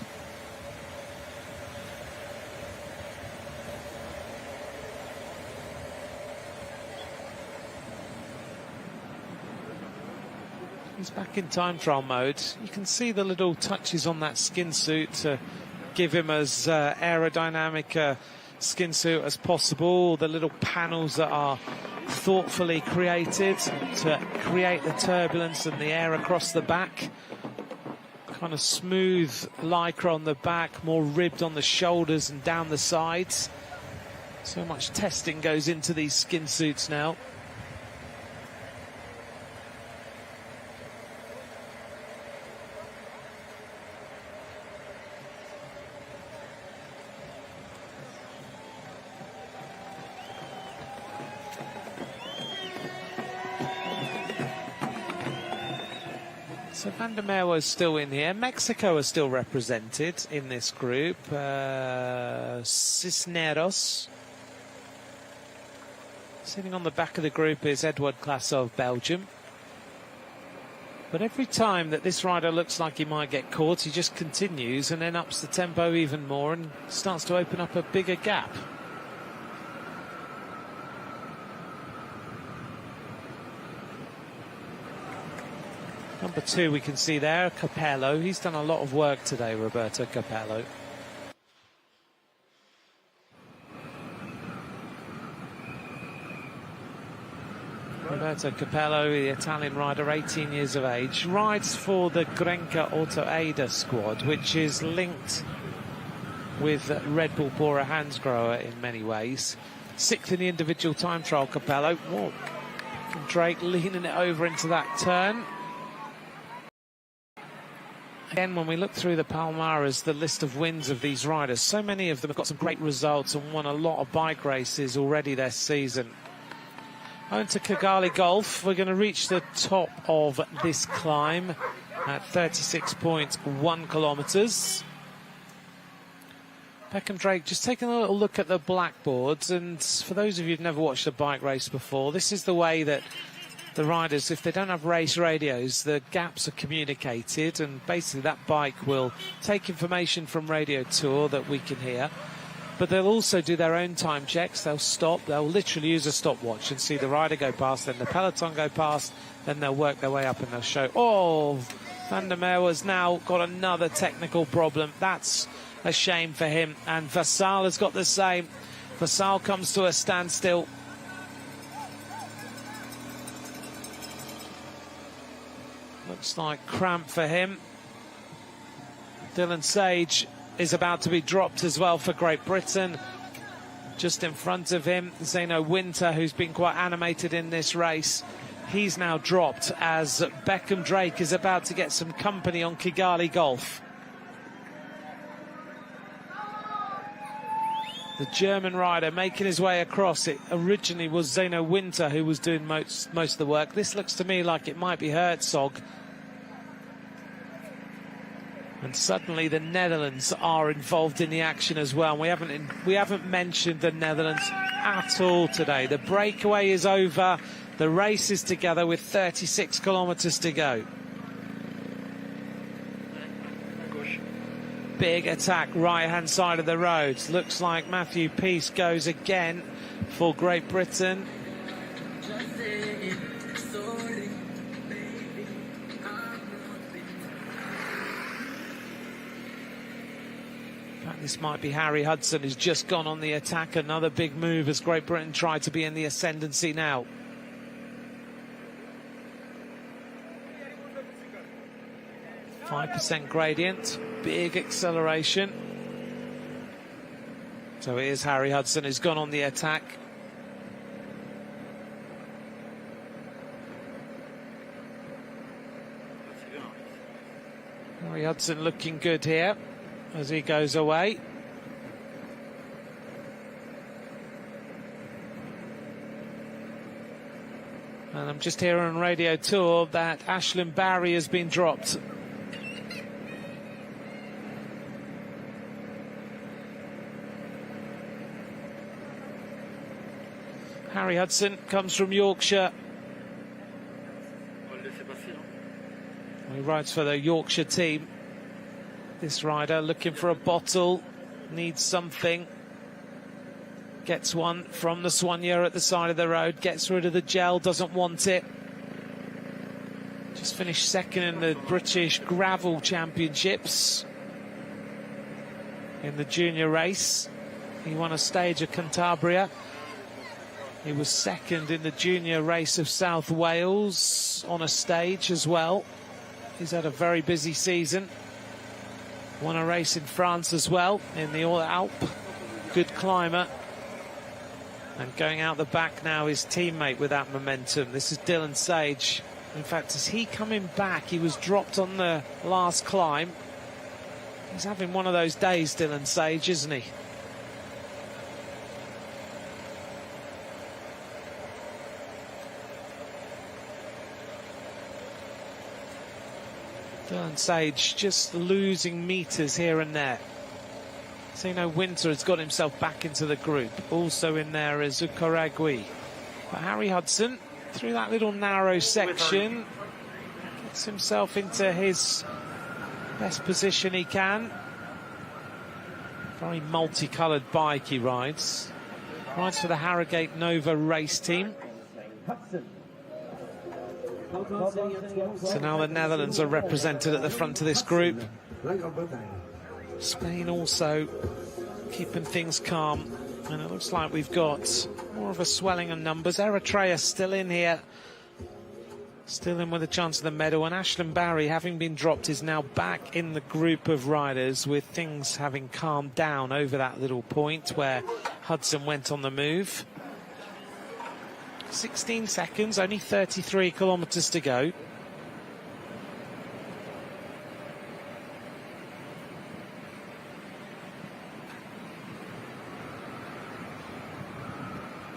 He's back in time trial mode. You can see the little touches on that skin suit to give him as aerodynamic a skin suit as possible. The little panels that are thoughtfully created to create the turbulence and the air across the back. Kind of smooth lycra on the back, more ribbed on the shoulders and down the sides. So much testing goes into these skin suits now. So Van der Merwe is still in here. Mexico is still represented in this group. Cisneros. Sitting on the back of the group is Edward Klaas of Belgium. But every time that this rider looks like he might get caught, he just continues and then ups the tempo even more and starts to open up a bigger gap. Number 2 we can see there, Capello. He's done a lot of work today, Roberto Capello. Roberto Capello, the Italian rider, 18 years of age, rides for the Grenke Auto Ada squad, which is linked with Red Bull Bora Hansgrohe in many ways. 6th in the individual time trial, Capello. Whoa. Drake leaning it over into that turn. Again, when we look through the Palmares, the list of wins of these riders, so many of them have got some great results and won a lot of bike races already this season. On to Kigali Golf. We're going to reach the top of this climb at 36.1 kilometres. Peckham Drake just taking a little look at the blackboards, and for those of you who've never watched a bike race before, this is the way that the riders, if they don't have race radios, the gaps are communicated, and basically that bike will take information from Radio Tour that we can hear, but they'll also do their own time checks. They'll stop, they'll literally use a stopwatch and see the rider go past, then the peloton go past, then they'll work their way up and they'll show, oh, Van der Merwe's now got another technical problem. That's a shame for him, and Vassal has got the same. Vassal comes to a standstill. Looks like cramp for him. Dylan Sage is about to be dropped as well for Great Britain. Just in front of him, Zeno Winter, who's been quite animated in this race. He's now dropped as Peckham Drake is about to get some company on Kigali Golf. The German rider making his way across. It originally was Zeno Winter who was doing most of the work. This looks to me like it might be Herzog. And suddenly the Netherlands are involved in the action as well. We haven't mentioned the Netherlands at all today. The breakaway is over. The race is together with 36 kilometres to go. Big attack right-hand side of the road. Looks like Matthew Peace goes again for Great Britain. This might be Harry Hudson, who's just gone on the attack. Another big move as Great Britain try to be in the ascendancy now. .5% gradient, big acceleration. So it is Harry Hudson who's gone on the attack. Harry Hudson looking good here as he goes away. And I'm just hearing on Radio Tour that Ashlyn Barry has been dropped. Harry Hudson comes from Yorkshire. He rides for the Yorkshire team. This rider looking for a bottle, needs something. Gets one from the soigneur at the side of the road, gets rid of the gel, doesn't want it. Just He's finished second in the British Gravel Championships in the junior race. He won a stage at Cantabria. He was second in the junior race of South Wales on a stage as well. He's had a very busy season. Won a race in France as well in the Alp. Good climber. And going out the back now, his teammate with that momentum. This is Dylan Sage. In fact, as he coming back, he was dropped on the last climb. He's having one of those days, Dylan Sage, isn't he? Dylan Sage just losing meters here and there. Sino Winter has got himself back into the group. Also in there is Ukaragui. But Harry Hudson, through that little narrow section, gets himself into his best position he can. Very multicoloured bike he rides. Rides for the Harrogate Nova race team. So now the Netherlands are represented at the front of this group. Spain also keeping things calm, and it looks like we've got more of a swelling of numbers. Eritrea still in here, still in with a chance of the medal, and Ashton Barry, having been dropped, is now back in the group of riders, with things having calmed down over that little point where Hudson went on the move. 16 seconds, only 33 kilometres to go.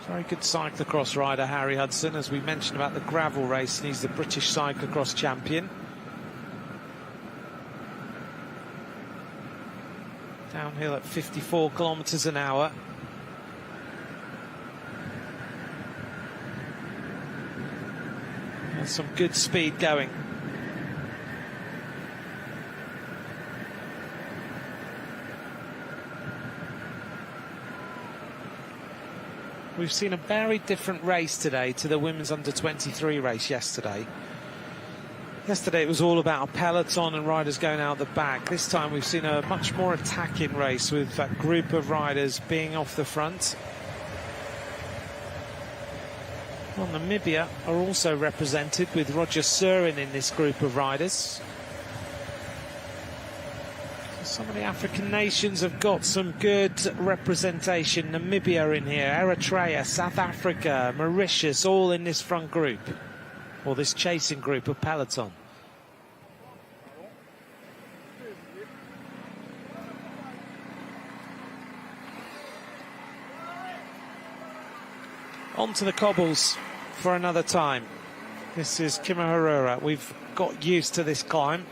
Very good cyclocross rider, Harry Hudson, as we mentioned about the gravel race, and he's the British cyclocross champion. Downhill at 54 kilometres an hour. And some good speed going. We've seen a very different race today to the women's under-23 race yesterday. Yesterday it was all about a peloton and riders going out the back. This time we've seen a much more attacking race, with that group of riders being off the front. Well, Namibia are also represented, with Roger Surin in this group of riders. Some of the African nations have got some good representation. Namibia in here, Eritrea, South Africa, Mauritius, all in this front group, or this chasing group of peloton. On to the cobbles for another time. This is Kimahurura. We've got used to this climb.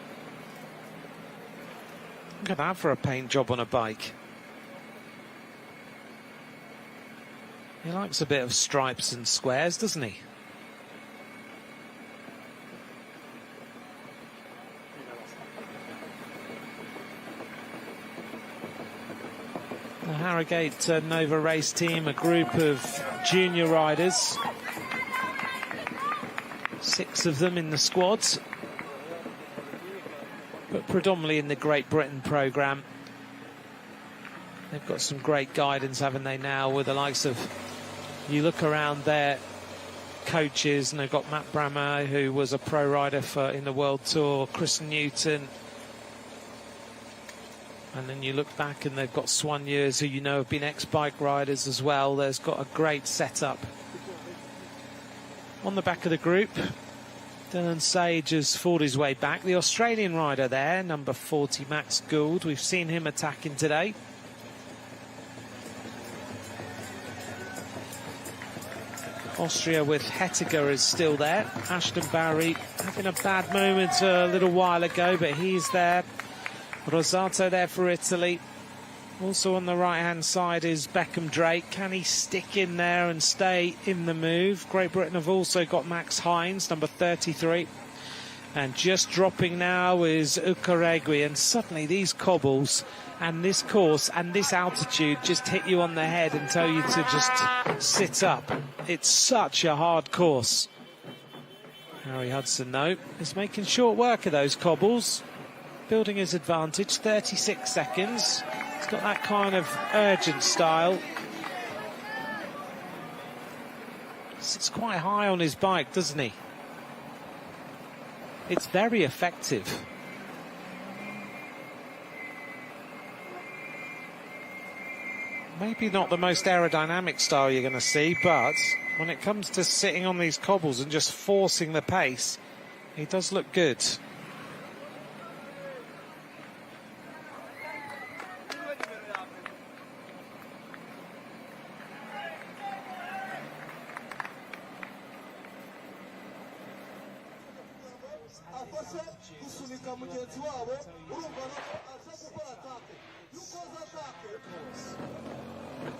Look at that for a paint job on a bike. He likes a bit of stripes and squares, doesn't he? The Harrogate Nova race team, a group of junior riders. 6 of them in the squads, but predominantly in the Great Britain programme. They've got some great guidance, haven't they, now, with the likes of, you look around their coaches, and they've got Matt Brammer, who was a pro rider in the World Tour, Chris Newton, and then you look back and they've got Swan Years, who you know have been ex-bike riders as well. There's got a great setup. On the back of the group, Dylan Sage has fought his way back. The Australian rider there, number 40, Max Gould. We've seen him attacking today. Austria with Hettiger is still there. Ashton Barry having a bad moment a little while ago, but he's there. Rosato there for Italy. Also on the right-hand side is Beckham Drake. Can he stick in there and stay in the move? Great Britain have also got Max Hines, number 33. And just dropping now is Ukaregui. And suddenly these cobbles and this course and this altitude just hit you on the head and tell you to just sit up. It's such a hard course. Harry Hudson, though, is making short work of those cobbles, building his advantage. 36 seconds. He's got that kind of urgent style. Sits quite high on his bike, doesn't he? It's very effective. Maybe not the most aerodynamic style you're going to see, but when it comes to sitting on these cobbles and just forcing the pace, he does look good.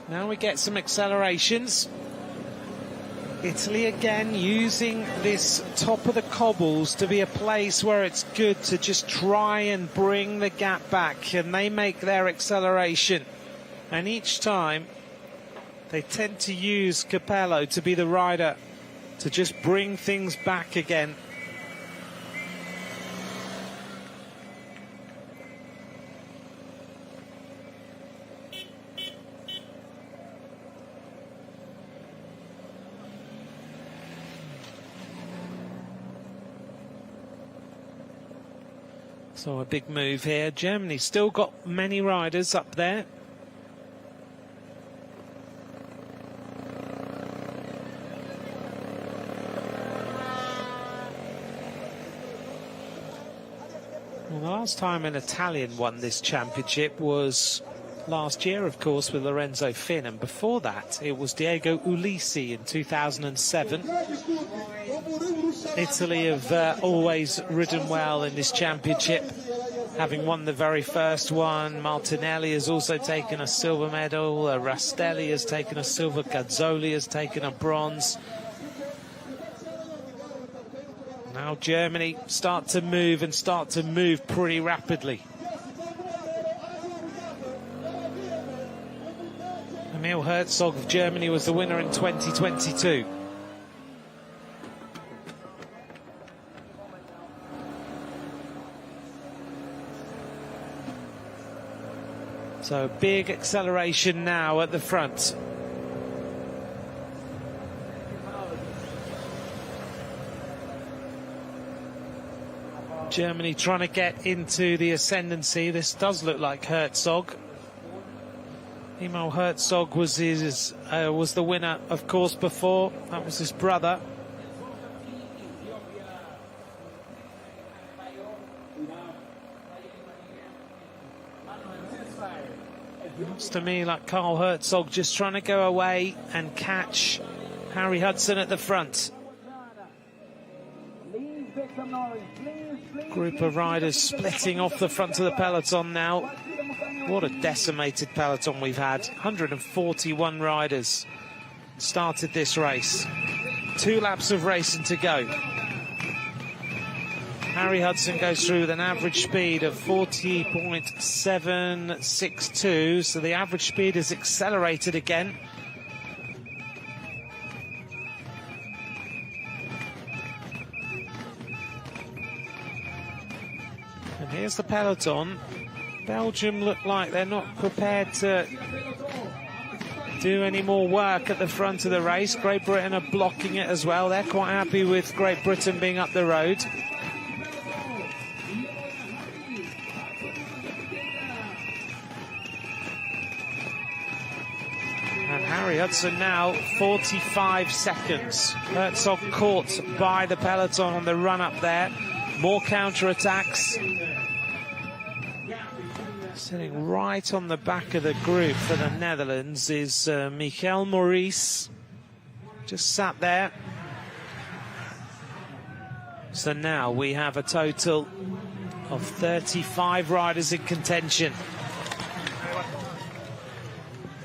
Now we get some accelerations. Italy again using this top of the cobbles to be a place where it's good to just try and bring the gap back, and they make their acceleration. And each time they tend to use Capello to be the rider to just bring things back again. So a big move here. Germany still got many riders up there. Well, the last time an Italian won this championship was last year, of course, with Lorenzo Finn, and before that it was Diego Ulissi in 2007. Italy have always ridden well in this championship, having won the very first one. Martinelli has also taken a silver medal, Rastelli has taken a silver, Gazzoli has taken a bronze. Now Germany start to move pretty rapidly. Emil Herzog of Germany was the winner in 2022. So big acceleration now at the front. Germany trying to get into the ascendancy. This does look like Herzog. Emil Herzog was the winner, of course, before. That was his brother. Looks to me like Carl Herzog just trying to go away and catch Harry Hudson at the front. Group of riders splitting off the front of the peloton now. What a decimated peloton we've had. 141 riders started this race. 2 laps of racing to go. Harry Hudson goes through with an average speed of 40.762, so the average speed is accelerated again. And here's the peloton. Belgium look like they're not prepared to do any more work at the front of the race. Great Britain are blocking it as well. They're quite happy with Great Britain being up the road. And Harry Hudson now 45 seconds. Herzog caught by the peloton on the run up there. More counterattacks. Sitting right on the back of the group for the Netherlands is Michael Maurice. Just sat there. So now we have a total of 35 riders in contention.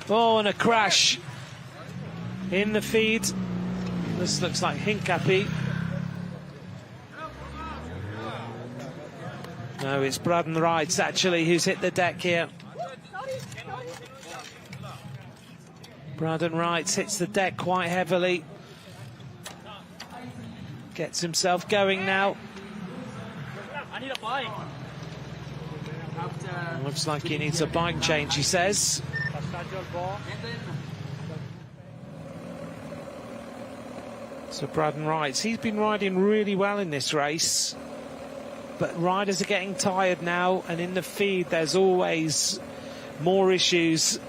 Oh, and a crash in the feed. This looks like Hincapie. No, it's Braden Wright actually who's hit the deck here. Braden Wright hits the deck quite heavily. Gets himself going now. I need a bike. Looks like he needs a bike change, he says. So Braden writes, he's been riding really well in this race, but riders are getting tired now, and in the feed there's always more issues.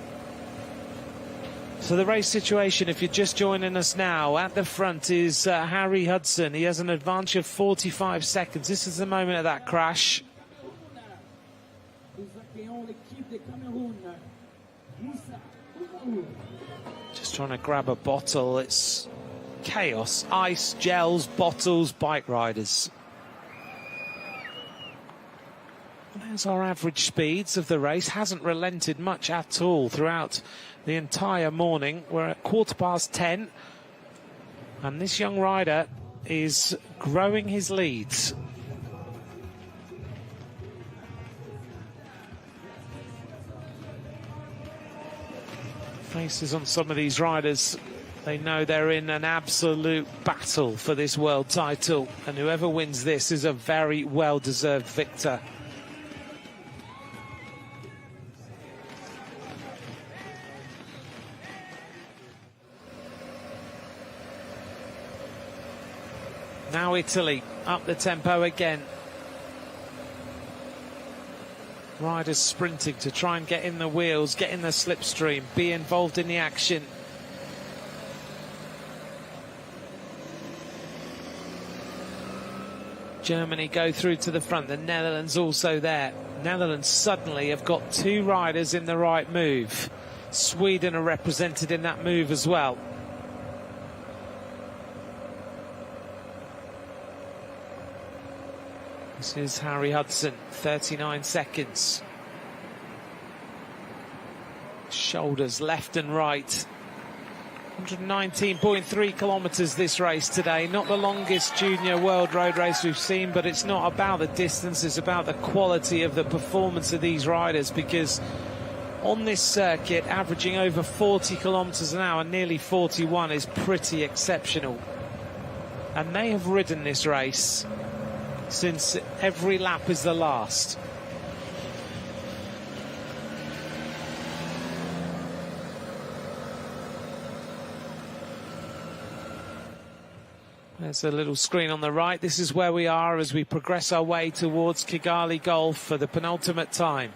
So the race situation, if you're just joining us now, at the front is Harry Hudson. He has an advantage of 45 seconds. This is the moment of that crash. Just trying to grab a bottle. It's chaos. Ice, gels, bottles, bike riders. There's our average speeds of the race. Hasn't relented much at all throughout the entire morning. We're at 10:15, and this young rider is growing his leads. Faces on some of these riders, they know they're in an absolute battle for this world title, and whoever wins this is a very well-deserved victor. Now Italy, up the tempo again. Riders sprinting to try and get in the wheels, get in the slipstream, be involved in the action. Germany go through to the front, the Netherlands also there. Netherlands suddenly have got two riders in the right move. Sweden are represented in that move as well. This is Harry Hudson, 39 seconds. Shoulders left and right. 119.3 kilometres this race today. Not the longest junior world road race we've seen, but it's not about the distance, it's about the quality of the performance of these riders, because on this circuit, averaging over 40 kilometres an hour, nearly 41, is pretty exceptional. And they have ridden this race since every lap is the last. There's a little screen on the right. This is where we are as we progress our way towards Kigali Golf for the penultimate time.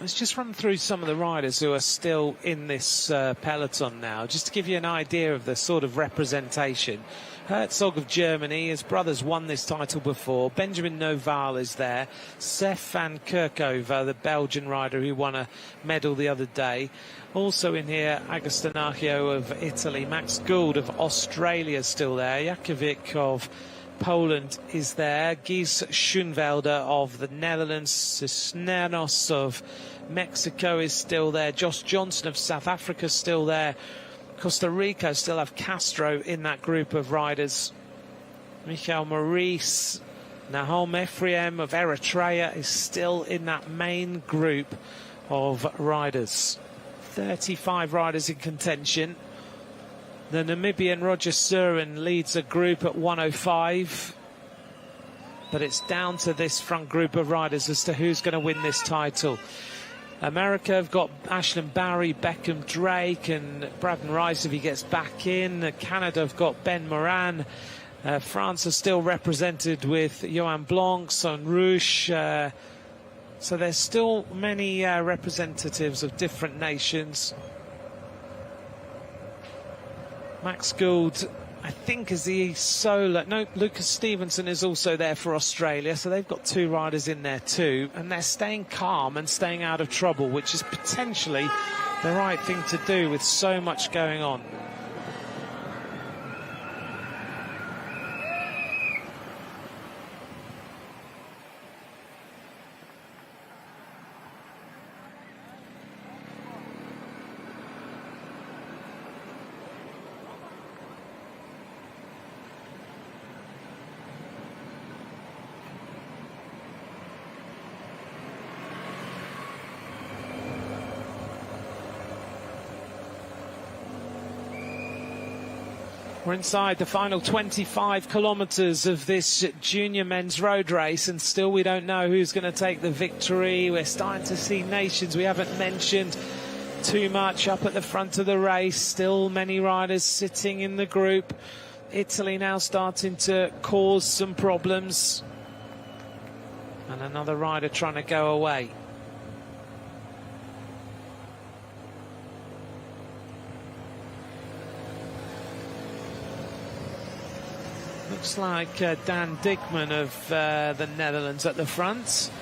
Let's just run through some of the riders who are still in this peloton now, just to give you an idea of the sort of representation. Herzog of Germany, his brother's won this title before. Benjamin Noval is there. Sef van Kerkhoven, the Belgian rider who won a medal the other day. Also in here, Agostinacio of Italy. Max Gould of Australia still there. Jakovic of Poland is there. Gies Schoenvelder of the Netherlands. Cisneros of Mexico is still there. Josh Johnson of South Africa is still there. Costa Rica still have Castro in that group of riders. Michael Maurice, Nahom Ephraim of Eritrea is still in that main group of riders. 35 riders in contention. The Namibian Roger Surin leads a group at 105. But it's down to this front group of riders as to who's going to win this title. America have got Ashlyn Barry, Beckham Drake and Braden Rice if he gets back in. Canada have got Ben Moran. France are still represented with Johan Blanc, Son Rouge. So there's still many representatives of different nations. Max Gould, I think, is the solo. No, Lucas Stevenson is also there for Australia, so they've got two riders in there too, and they're staying calm and staying out of trouble, which is potentially the right thing to do with so much going on. We're inside the final 25 kilometres of this junior men's road race, and still we don't know who's going to take the victory. We're starting to see nations we haven't mentioned too much up at the front of the race. Still many riders sitting in the group. Italy now starting to cause some problems. And another rider trying to go away. Looks like Dan Dickman of the Netherlands at the front.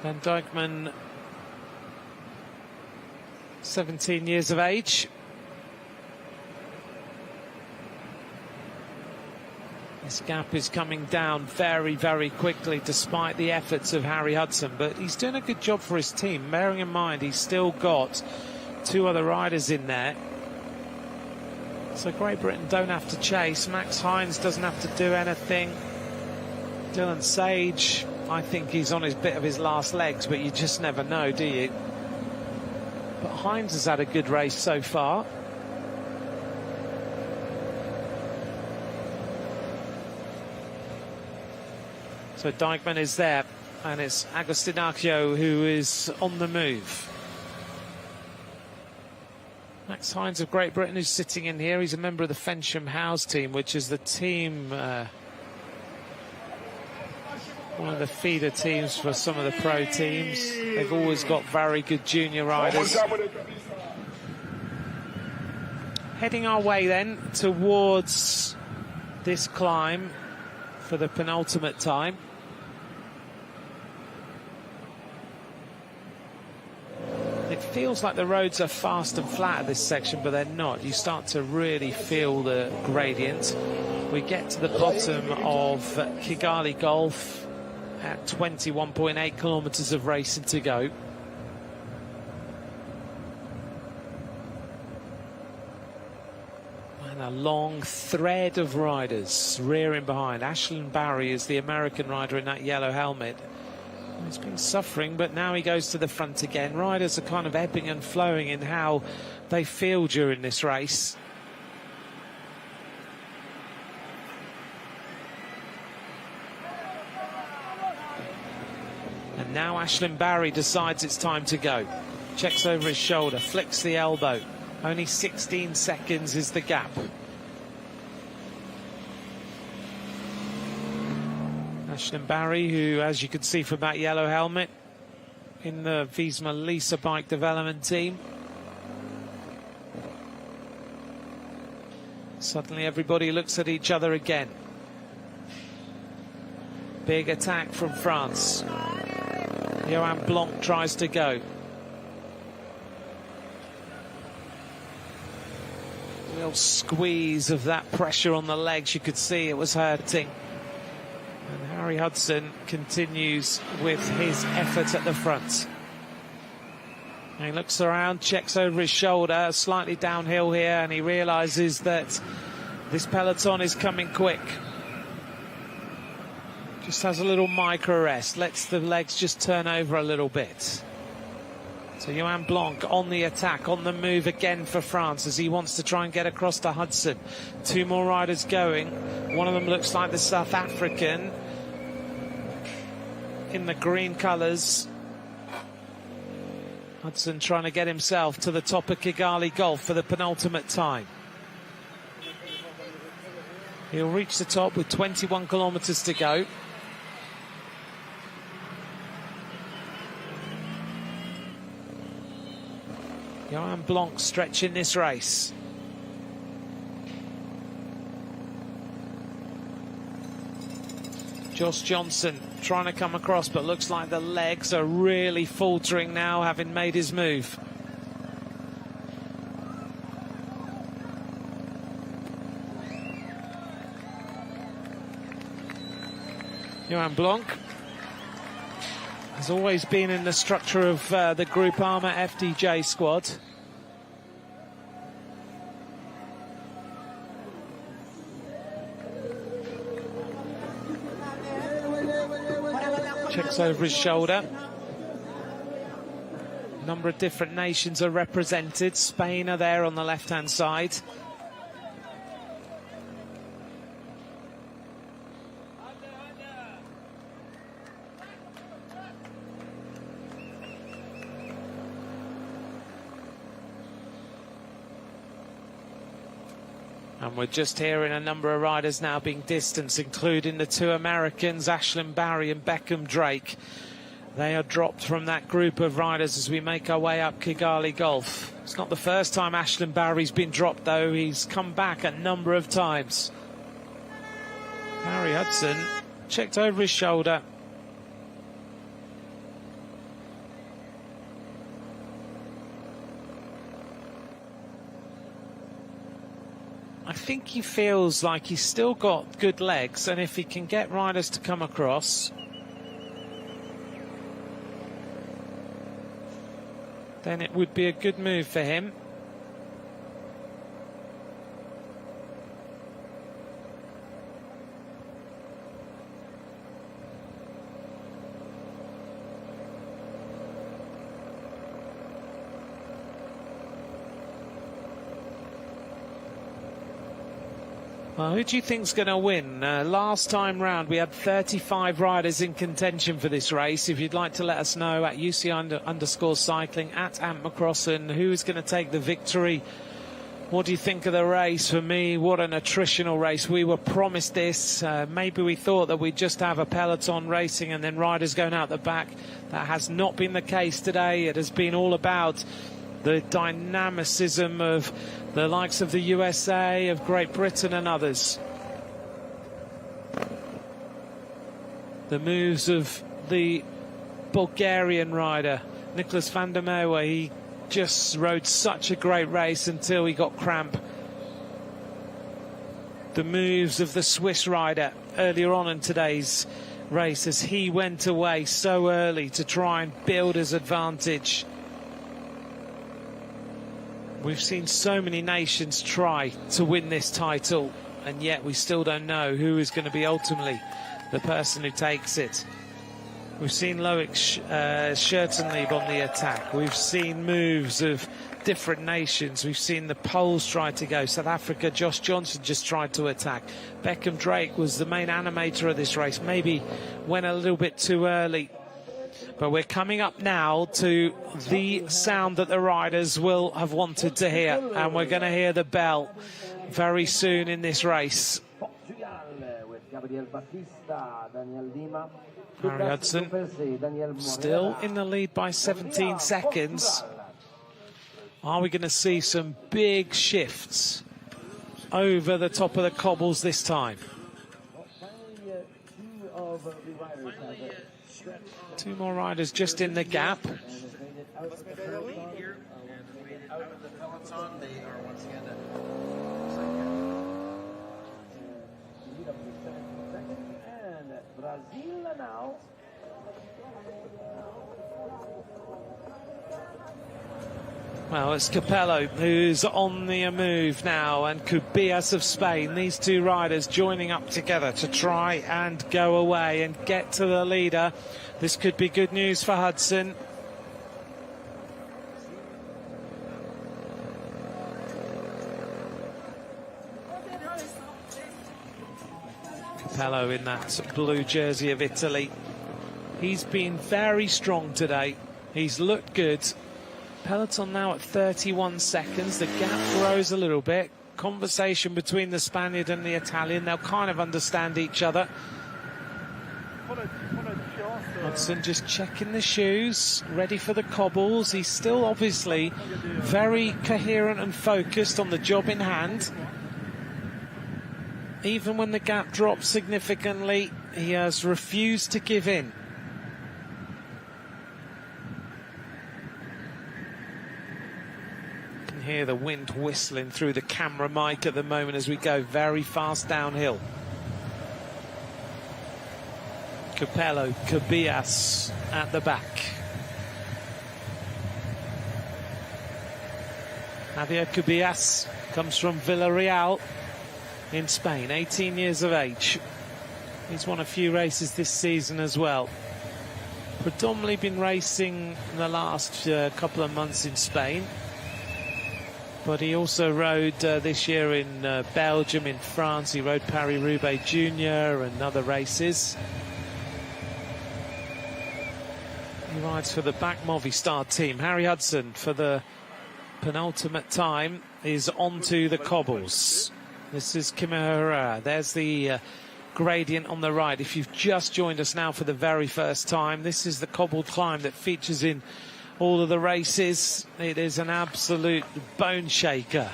Dan Dickman, 17 years of age. This gap is coming down very, very quickly despite the efforts of Harry Hudson, but he's doing a good job for his team, bearing in mind he's still got two other riders in there. So Great Britain don't have to chase. Max Hines doesn't have to do anything. Dylan Sage, I think he's on his bit of his last legs, but you just never know, do you? But Hines has had a good race so far. So Dijkman is there, and it's Agostinaccio who is on the move. Max Hines of Great Britain is sitting in here. He's a member of the Fensham House team, which is the team, one of the feeder teams for some of the pro teams. They've always got very good junior riders. Heading our way then towards this climb for the penultimate time. It feels like the roads are fast and flat at this section, but they're not. You start to really feel the gradient. We get to the bottom of Kigali Golf at 21.8 kilometres of racing to go. And a long thread of riders rearing behind. Ashlyn Barry is the American rider in that yellow helmet. He's been suffering, but now he goes to the front again. Riders are kind of ebbing and flowing in how they feel during this race. And now Ashlyn Barry decides it's time to go. Checks over his shoulder, flicks the elbow. Only 16 seconds is the gap. Ashlyn Barry, who, as you can see from that yellow helmet, in the Visma Lisa bike development team. Suddenly everybody looks at each other again. Big attack from France. Johan Blanc tries to go. Real squeeze of that pressure on the legs. You could see it was hurting. And Harry Hudson continues with his effort at the front. And he looks around, checks over his shoulder, slightly downhill here, and he realises that this peloton is coming quick. Just has a little micro rest, lets the legs just turn over a little bit. So Johan Blanc on the attack, on the move again for France as he wants to try and get across to Hudson. Two more riders going. One of them looks like the South African in the green colours. Hudson trying to get himself to the top of Kigali Golf for the penultimate time. He'll reach the top with 21 kilometres to go. Johan Blanc stretching this race. Josh Johnson trying to come across, but looks like the legs are really faltering now, having made his move. Johan Blanc has always been in the structure of the Groupama FDJ squad. Checks over his shoulder. A number of different nations are represented. Spain are there on the left-hand side. And we're just hearing a number of riders now being distanced, including the two Americans, Ashlyn Barry and Beckham Drake. They are dropped from that group of riders as we make our way up Kigali Golf. It's not the first time Ashlyn Barry's been dropped, though. He's come back a number of times. Harry Hudson checked over his shoulder. I think he feels like he's still got good legs, and if he can get riders to come across, then it would be a good move for him. Well, who do you think's going to win? Last time round, we had 35 riders in contention for this race. If you'd like to let us know at UCI_cycling, at Ant McCrossan, who is going to take the victory? What do you think of the race? For me, what an attritional race. We were promised this. Maybe we thought that we'd just have a peloton racing and then riders going out the back. That has not been the case today. It has been all about the dynamicism of the likes of the USA, of Great Britain and others. The moves of the Bulgarian rider, Nicholas van der Merwe. He just rode such a great race until he got cramp. The moves of the Swiss rider earlier on in today's race as he went away so early to try and build his advantage. We've seen so many nations try to win this title, and yet we still don't know who is going to be ultimately the person who takes it. We've seen Loic Schertenlieb on the attack. We've seen moves of different nations. We've seen the Poles try to go. South Africa, Josh Johnson just tried to attack. Beckham Drake was the main animator of this race. Maybe went a little bit too early. But we're coming up now to the sound that the riders will have wanted to hear, and we're going to hear the bell very soon in this race. Harry Hudson still in the lead by 17 seconds. Are we going to see some big shifts over the top of the cobbles this time? Two more riders just in the gap. Well, it's Capello who's on the move now, and Cubillas of Spain. These two riders joining up together to try and go away and get to the leader. This could be good news for Hudson. Capello in that blue jersey of Italy. He's been very strong today. He's looked good. Peloton now at 31 seconds. The gap grows a little bit. Conversation between the Spaniard and the Italian. They'll kind of understand each other. Hudson just checking the shoes, ready for the cobbles. He's still obviously very coherent and focused on the job in hand. Even when the gap drops significantly, he has refused to give in. You can hear the wind whistling through the camera mic at the moment as we go very fast downhill. Capello, Cubillas at the back. Javier Cubillas comes from Villarreal in Spain, 18 years of age. He's won a few races this season as well. predominantly been racing in the last couple of months in Spain. But he also rode this year in Belgium, in France. He rode Paris-Roubaix Junior and other races. He rides for the back Movistar team. Harry Hudson, for the penultimate time, is onto the cobbles. This is Kimihara. There's the gradient on the right. If you've just joined us now for the very first time, this is the cobbled climb that features in all of the races. It is an absolute bone shaker.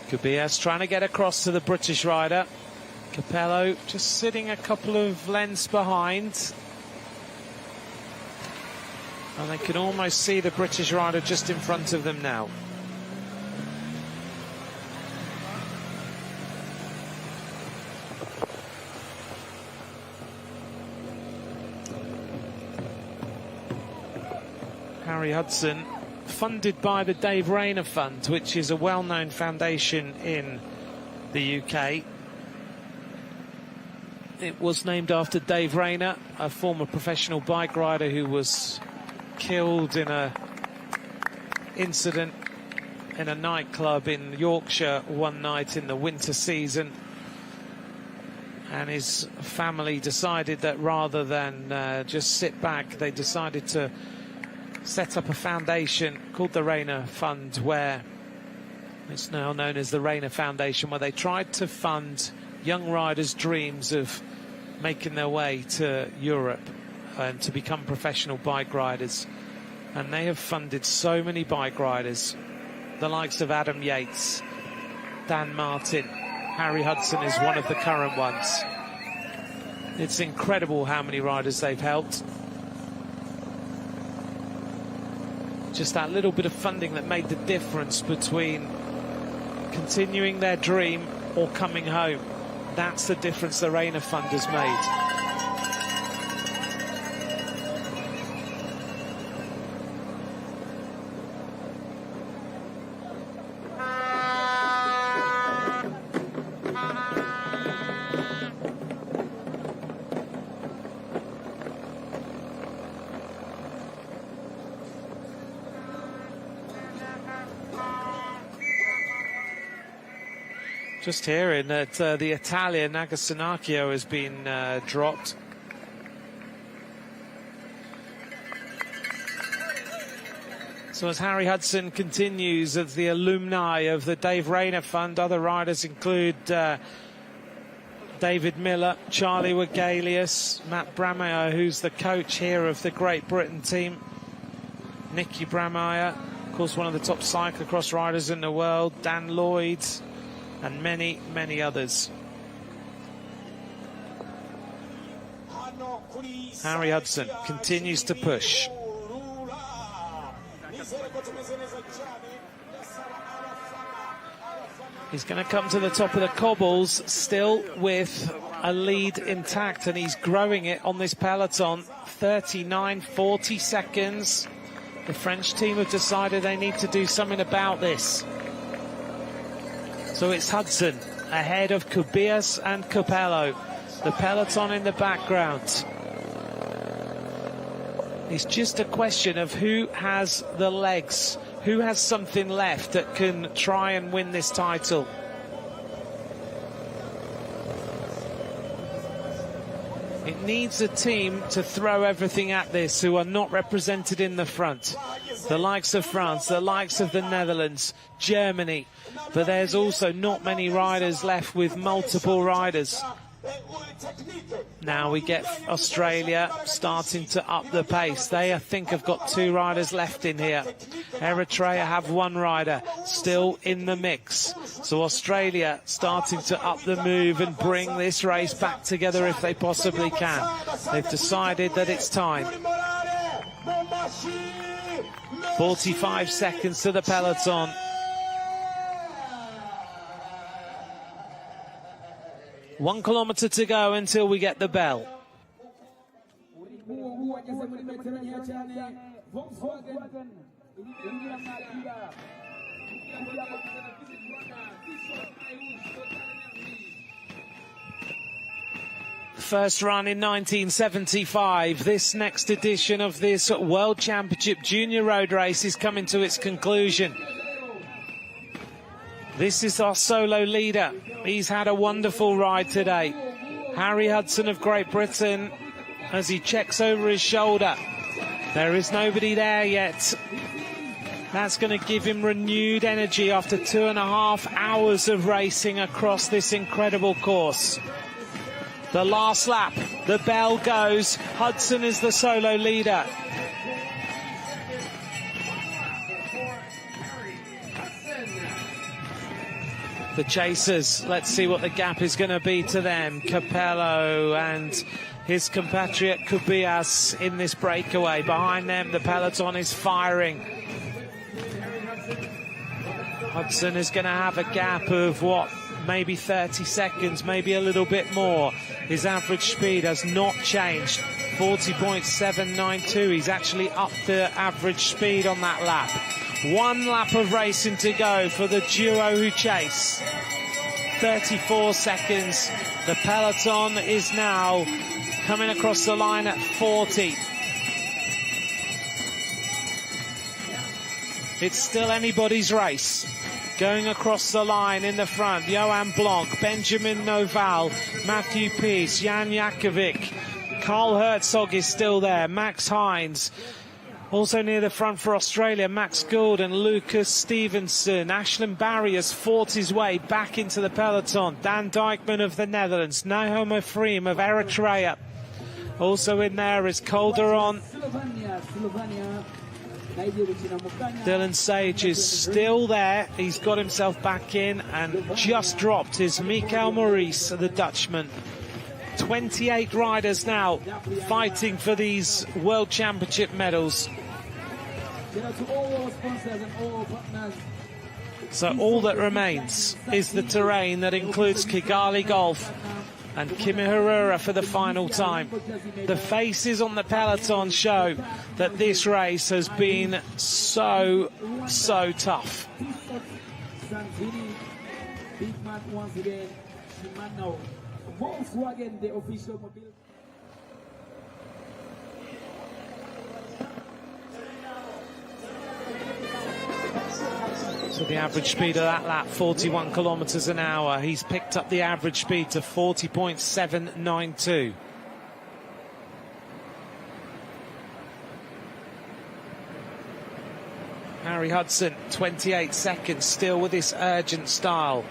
Kubias trying to get across to the British rider. Capello just sitting a couple of lengths behind. And they can almost see the British rider just in front of them now. Harry Hudson, funded by the Dave Rayner Fund, which is a well-known foundation in the UK. It was named after Dave Rayner, a former professional bike rider who was killed in an incident in a nightclub in Yorkshire one night in the winter season. And his family decided that rather than just sit back, they decided to set up a foundation called the Rayner Fund, where it's now known as the Rayner Foundation, where they tried to fund young riders' dreams of making their way to Europe and to become professional bike riders. And they have funded so many bike riders, the likes of Adam Yates, Dan Martin. Harry Hudson is one of the current ones. It's incredible how many riders they've helped. Just that little bit of funding that made the difference between continuing their dream or coming home. That's the difference the Rayner Fund has made. Just hearing that the Italian Nagasanakio has been dropped. So as Harry Hudson continues as the alumni of the Dave Rayner Fund, other riders include David Miller, Charlie Wegelius, Matt Brameyer, who's the coach here of the Great Britain team, Nicky Brameyer, of course one of the top cyclocross riders in the world, Dan Lloyd, and many, many others. Harry Hudson continues to push. He's going to come to the top of the cobbles, still with a lead intact, and he's growing it on this peloton. 39-40 seconds. The French team have decided they need to do something about this. So it's Hudson ahead of Kubias and Capello. The peloton in the background. It's just a question of who has the legs, who has something left that can try and win this title. It needs a team to throw everything at this who are not represented in the front. The likes of France, the likes of the Netherlands, Germany. But there's also not many riders left with multiple riders. Now we get Australia starting to up the pace. They, I think, have got 2 riders left in here. Eritrea have 1 rider still in the mix. So Australia starting to up the move and bring this race back together if they possibly can. They've decided that it's time. 45 seconds to the peloton. One kilometre to go until we get the bell. First run in 1975. This next edition of this World Championship Junior Road Race is coming to its conclusion. This is our solo leader. He's had a wonderful ride today. Harry Hudson of Great Britain, as he checks over his shoulder. There is nobody there yet. That's going to give him renewed energy after 2.5 hours of racing across this incredible course. The last lap, the bell goes. Hudson is the solo leader. The chasers, let's see what the gap is going to be to them. Capello and his compatriot Kubias in this breakaway. Behind them, the peloton is firing. Hudson is going to have a gap of what? Maybe 30 seconds, maybe a little bit more. His average speed has not changed. 40.792. He's actually up the average speed on that lap. 1 lap of racing to go for the duo who chase. 34 seconds. The peloton is now coming across the line at 40. It's still anybody's race. Going across the line in the front, Johan Blanc, Benjamin Noval, Matthew Peace, Jan Jakovic, Carl Herzog is still there, Max Hines. Also near the front for Australia, Max Gould and Lucas Stevenson. Ashland Barry has fought his way back into the peloton. Dan Dijkman of the Netherlands, Nahom Efreem of Eritrea. Also in there is Calderon. Dylan Sage is still there. He's got himself back in and just dropped his Michael Maurice, the Dutchman. 28 riders now fighting for these World Championship medals. So all that remains is the terrain that includes Kigali Golf and Kimihurura for the final time. The faces on the peloton show that this race has been so tough. So the average speed of that lap, 41 kilometers an hour. He's picked up the average speed to 40.792. Harry Hudson, 28 seconds, still with this urgent style.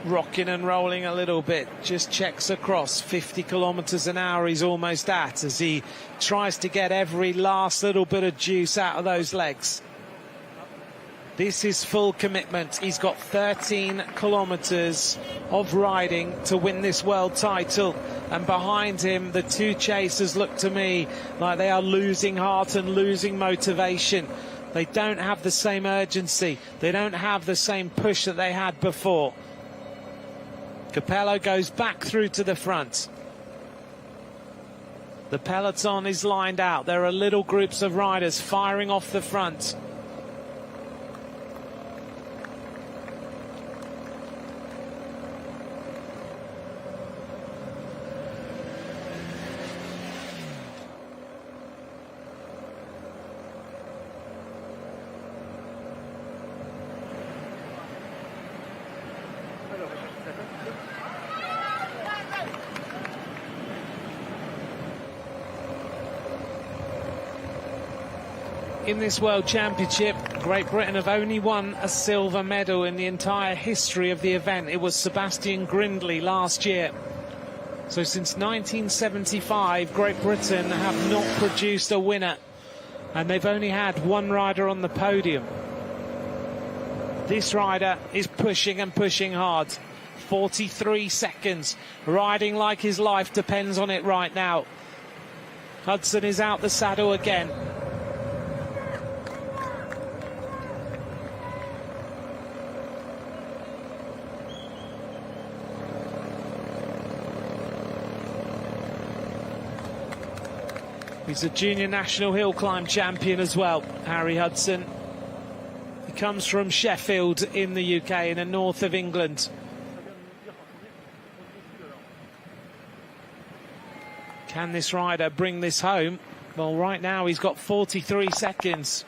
Rocking and rolling a little bit, just checks across. 50 kilometers an hour he's almost at as he tries to get every last little bit of juice out of those legs. This is full commitment. He's got 13 kilometers of riding to win this world title. And behind him, the two chasers look to me like they are losing heart and losing motivation. They don't have the same urgency. They don't have the same push that they had before. Capello goes back through to the front. The peloton is lined out. There are little groups of riders firing off the front. In this World Championship, Great Britain have only won a silver medal in the entire history of the event. It was Sebastian Grindley last year. So since 1975, Great Britain have not produced a winner. And they've only had one rider on the podium. This rider is pushing and pushing hard. 43 seconds, riding like his life depends on it right now. Hudson is out the saddle again. He's a junior national hill climb champion as well, Harry Hudson. He comes from Sheffield in the UK, in the north of England. Can this rider bring this home? Well, right now he's got 43 seconds.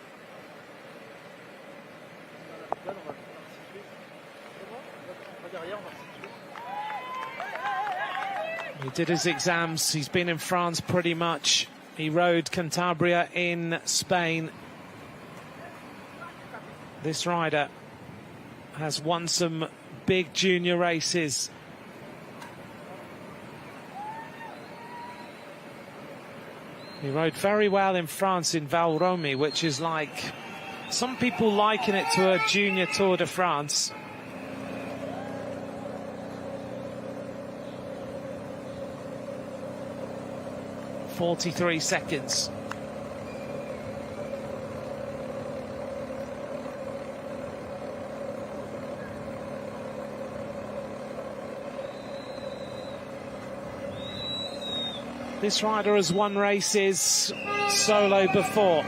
He did his exams. He's been in France pretty much. He rode Cantabria in Spain. This rider has won some big junior races. He rode very well in France in Val Romy, which is like, some people liken it to a junior Tour de France. .43 seconds. This rider has won races solo before.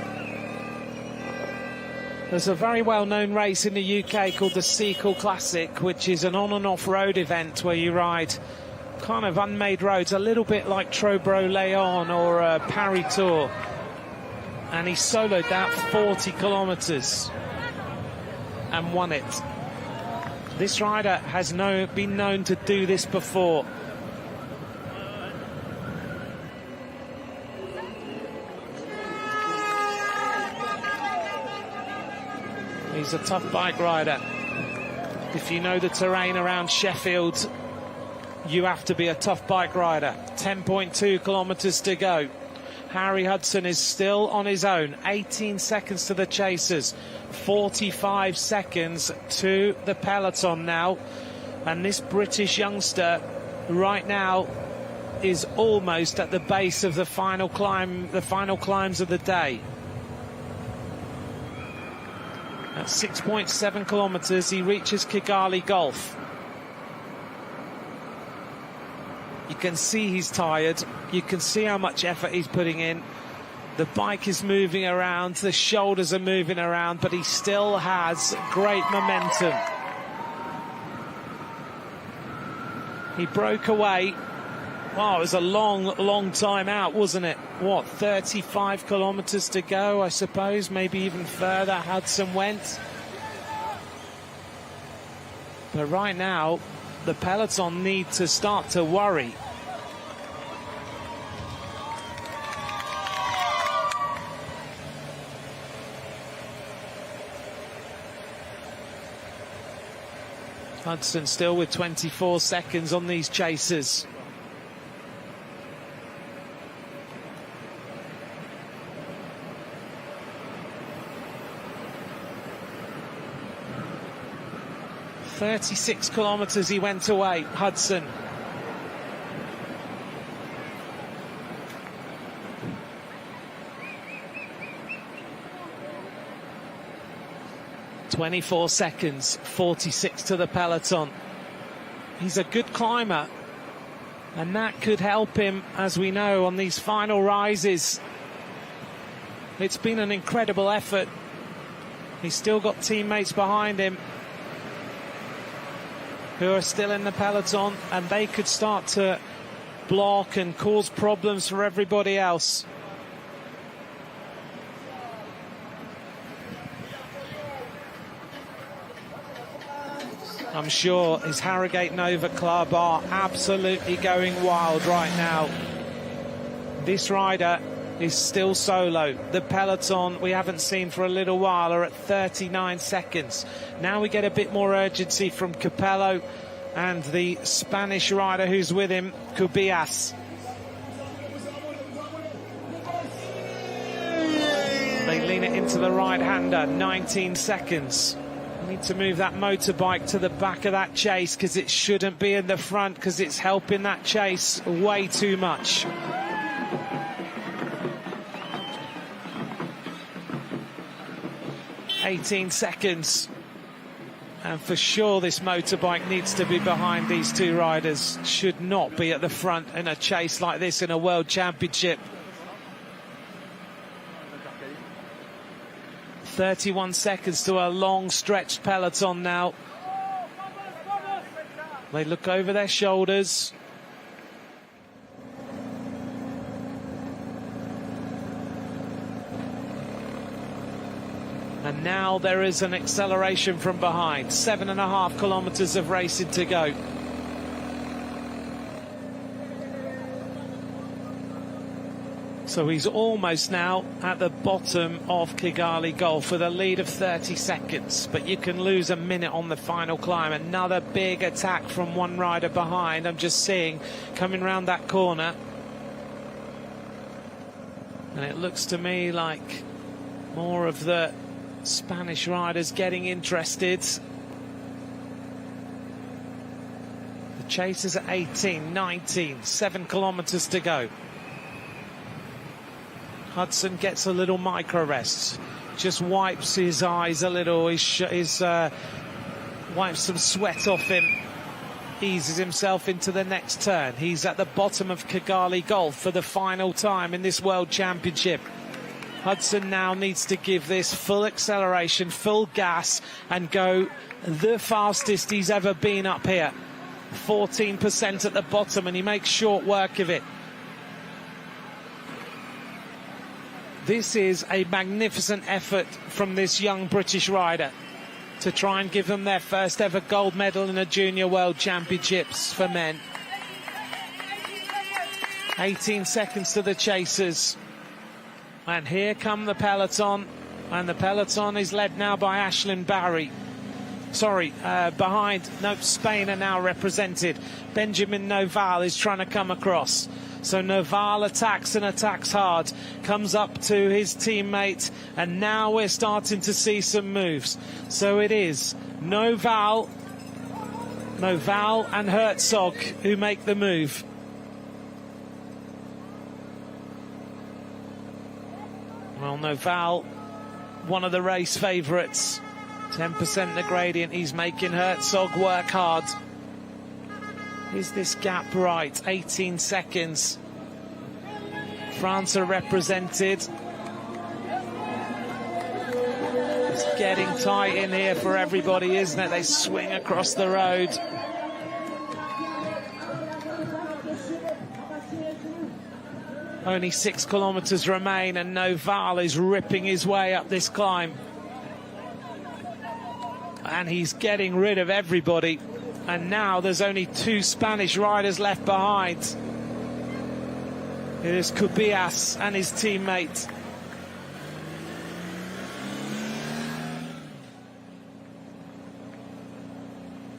There's a very well-known race in the UK called the Cycle Classic, which is an on and off road event where you ride kind of unmade roads, a little bit like Trobro-Léon or Paris Tour. And he soloed that 40 kilometers and won it. This rider has been known to do this before. He's a tough bike rider. If you know the terrain around Sheffield, you have to be a tough bike rider. 10.2 kilometers to go. Harry Hudson is still on his own. 18 seconds to the chasers. 45 seconds to the peloton now. And this British youngster right now is almost at the base of the final climb, the final climbs of the day. At 6.7 kilometers, he reaches Kigali Gulf. You can see he's tired. You can see how much effort he's putting in. The bike is moving around, the shoulders are moving around, but he still has great momentum. He broke away. Wow, it was a long time out, wasn't it? What, 35 kilometers to go, I suppose, maybe even further. Hudson went. But right now, the peloton need to start to worry. Hudson still with 24 seconds on these chasers. .36 kilometers he went away, Hudson. .24 seconds, 46 to the peloton. He's a good climber, and that could help him, as we know, on these final rises. It's been an incredible effort. He's still got teammates behind him who are still in the peloton, and they could start to block and cause problems for everybody else. I'm sure his Harrogate Nova Club are absolutely going wild right now. This rider is still solo. The peloton we haven't seen for a little while are at 39 seconds. Now we get a bit more urgency from Capello and the Spanish rider who's with him, Cubillas. They lean it into the right-hander, 19 seconds. Need to move that motorbike to the back of that chase, because it shouldn't be in the front, because it's helping that chase way too much. .18 seconds, and for sure this motorbike needs to be behind these two riders. Should not be at the front in a chase like this in a World Championship. 31 seconds to a long stretched peloton now. They look over their shoulders. And now there is an acceleration from behind. 7.5 kilometers of racing to go. So he's almost now at the bottom of Kigali Golf with a lead of 30 seconds. But you can lose a minute on the final climb. Another big attack from one rider behind. I'm just seeing coming round that corner. And it looks to me like more of the Spanish riders getting interested. The chasers at 18, 19, 7 kilometers to go. Hudson gets a little micro rest, just wipes his eyes a little, wipes some sweat off him, eases himself into the next turn. He's at the bottom of Kigali Golf for the final time in this World Championship. Hudson now needs to give this full acceleration, full gas, and go the fastest he's ever been up here. 14% at the bottom, and he makes short work of it. This is a magnificent effort from this young British rider to try and give them their first ever gold medal in a Junior World Championships for men. 18 seconds to the chasers. And here come the peloton. And the peloton is led now by Ashlyn Barry. Behind, Spain are now represented. Benjamin Noval is trying to come across. So Noval attacks and attacks hard, comes up to his teammate, and now we're starting to see some moves. So it is Noval and Herzog who make the move. Well, Noval, one of the race favourites, 10% the gradient. He's making Herzog work hard. Is this gap right? 18 seconds. France are represented. It's getting tight in here for everybody, isn't it? They swing across the road. Only 6 kilometers remain, and Noval is ripping his way up this climb. And he's getting rid of everybody. And now there's only 2 Spanish riders left behind. It is Cubillas and his teammate.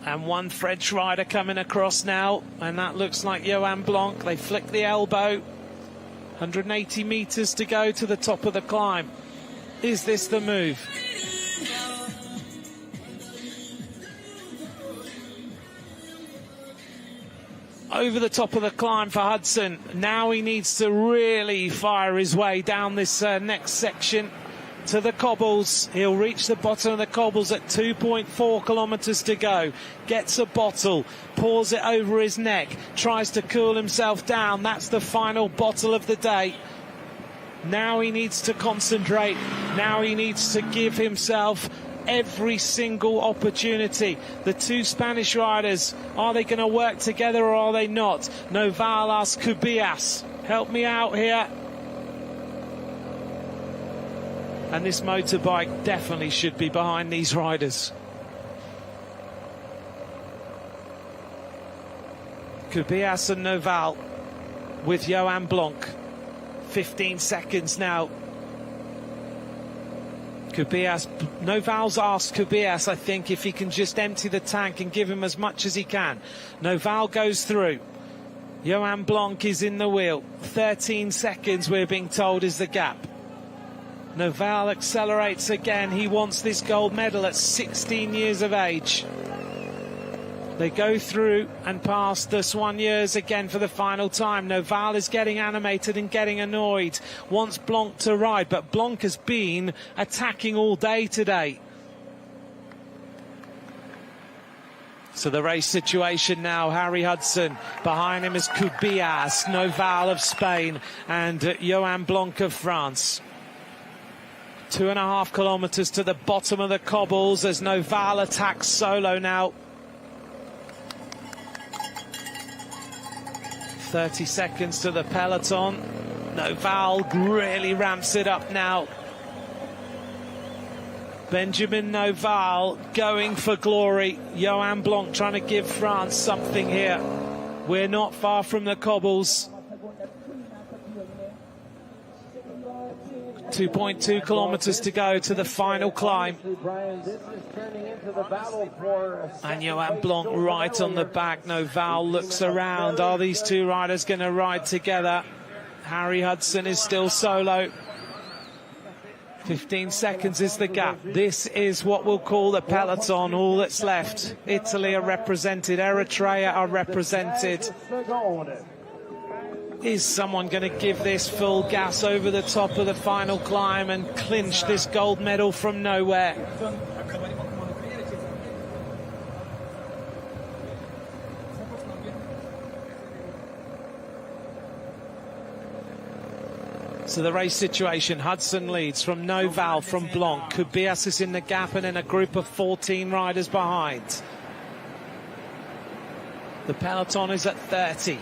And one French rider coming across now, and that looks like Johan Blanc. They flick the elbow. 180 meters to go to the top of the climb. Is this the move? Over the top of the climb for Hudson. Now he needs to really fire his way down this next section to the cobbles. He'll reach the bottom of the cobbles at 2.4 kilometers to go. Gets a bottle, pours it over his neck, tries to cool himself down. That's the final bottle of the day. Now he needs to concentrate. Now he needs to give himself every single opportunity. The 2 Spanish riders, are they going to work together or are they not? Noval asks Cubillas, help me out here. And this motorbike definitely should be behind these riders. Cubillas and Noval with Johan Blanc. 15 seconds now. Noval's asked Cubillas, I think, if he can just empty the tank and give him as much as he can. Noval goes through. Johan Blanc is in the wheel. 13 seconds, we're being told, is the gap. Noval accelerates again. He wants this gold medal at 16 years of age. They go through and past the Soigneurs again for the final time. Noval is getting animated and getting annoyed. Wants Blanc to ride, but Blanc has been attacking all day today. So the race situation now, Harry Hudson. Behind him is Cubillas, Noval of Spain, and Johan Blanc of France. 2.5 kilometers to the bottom of the cobbles as Noval attacks solo now. 30 seconds to the peloton. Noval really ramps it up now. Benjamin Noval going for glory. Johan Blanc trying to give France something here. We're not far from the cobbles. 2.2 kilometers to go to the final climb. And Johan Blanc right on the back. Noval looks around. Are these two riders going to ride together? Harry Hudson is still solo. 15 seconds is the gap. This is what we'll call the peloton, all that's left. Italy are represented, Eritrea are represented. Is someone going to give this full gas over the top of the final climb and clinch this gold medal from nowhere? So the race situation, Hudson leads from Noval, from Blanc. Kubias is in the gap and then a group of 14 riders behind. The peloton is at 30.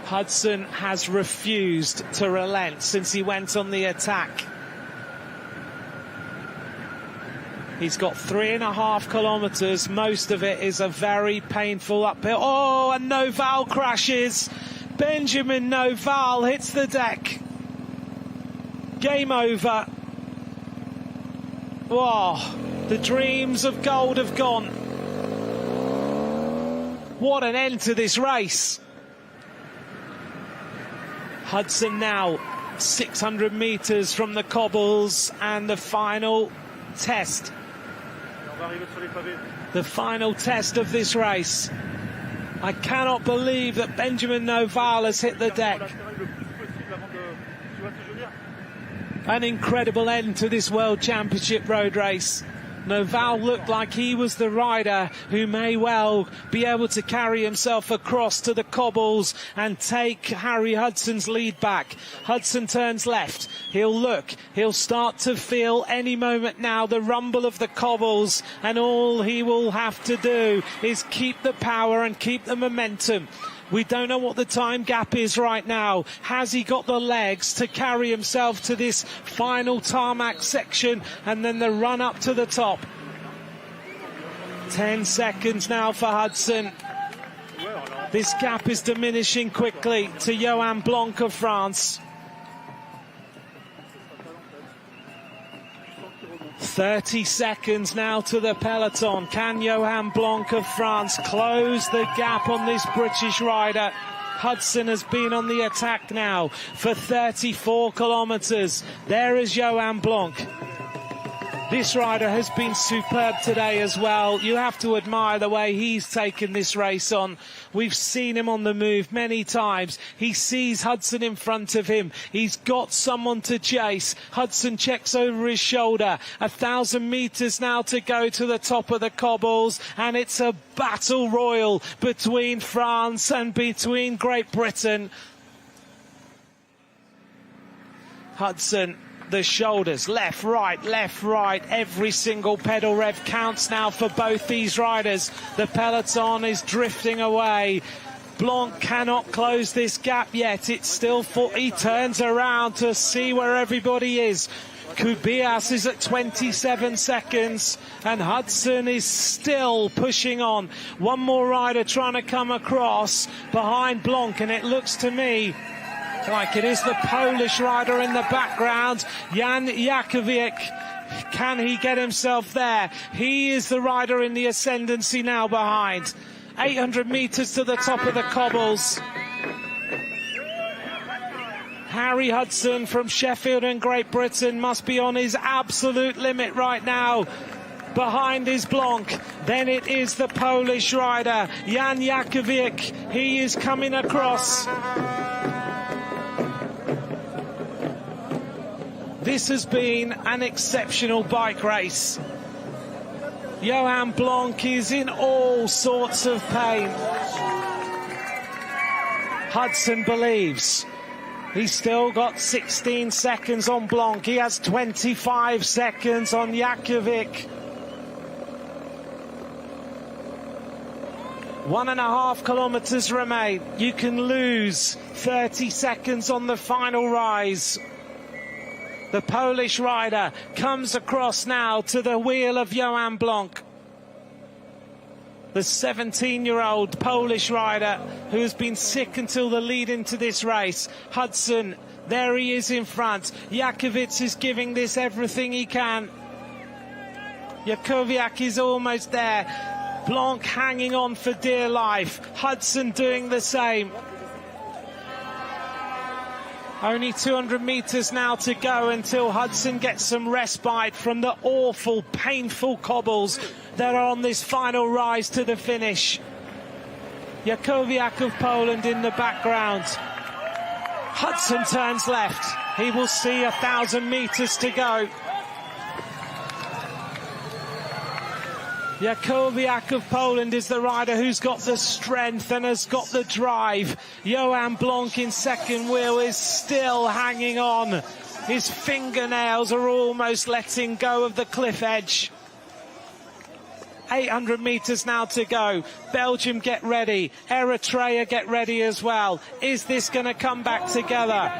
Hudson has refused to relent since he went on the attack. He's got 3.5 kilometers. Most of it is a very painful uphill. Oh, and Noval crashes. Benjamin Noval hits the deck. Game over. Oh, the dreams of gold have gone. What an end to this race. Hudson now 600 meters from the cobbles and the final test. The final test of this race. I cannot believe that Benjamin Noval has hit the deck. An incredible end to this World Championship road race. Noval looked like he was the rider who may well be able to carry himself across to the cobbles and take Harry Hudson's lead back. Hudson turns left. He'll look. He'll start to feel any moment now the rumble of the cobbles, and all he will have to do is keep the power and keep the momentum. We don't know what the time gap is right now. Has he got the legs to carry himself to this final tarmac section and then the run up to the top? 10 seconds now for Hudson. This gap is diminishing quickly to Johan Blanc of France. 30 seconds now to the peloton. Can Johan Blanc of France close the gap on this British rider? Hudson has been on the attack now for 34 kilometers. There is Johan Blanc. This rider has been superb today as well. You have to admire the way he's taken this race on. We've seen him on the move many times. He sees Hudson in front of him. He's got someone to chase. Hudson checks over his shoulder. 1,000 meters now to go to the top of the cobbles, and it's a battle royal between France and between Great Britain. Hudson, the shoulders, left, right, every single pedal rev counts now for both these riders. The peloton is drifting away. Blanc cannot close this gap yet. It's still he turns around to see where everybody is. Kubias is at 27 seconds and Hudson is still pushing on. One more rider trying to come across behind Blanc, and it looks to me like it is the Polish rider in the background, Jan Jakowiak. Can he get himself there? He is the rider in the ascendancy now behind. 800 meters to the top of the cobbles. Harry Hudson from Sheffield in Great Britain must be on his absolute limit right now. Behind is Blanc. Then it is the Polish rider, Jan Jakowiak. He is coming across. This has been an exceptional bike race. Johan Blanc is in all sorts of pain. Hudson believes. He's still got 16 seconds on Blanc. He has 25 seconds on Jakowiak. 1.5 kilometers remain. You can lose 30 seconds on the final rise. The Polish rider comes across now to the wheel of Johan Blanc. The 17-year-old Polish rider who has been sick until the lead into this race. Hudson, there he is in front. Jakovic is giving this everything he can. Jakowiak is almost there. Blanc hanging on for dear life. Hudson doing the same. Only 200 metres now to go until Hudson gets some respite from the awful, painful cobbles that are on this final rise to the finish. Jakowiak of Poland in the background. Hudson turns left. He will see 1,000 metres to go. Jakowiak of Poland is the rider who's got the strength and has got the drive. Johan Blanc in second wheel is still hanging on. His fingernails are almost letting go of the cliff edge. 800 metres now to go. Belgium get ready. Eritrea get ready as well. Is this going to come back together?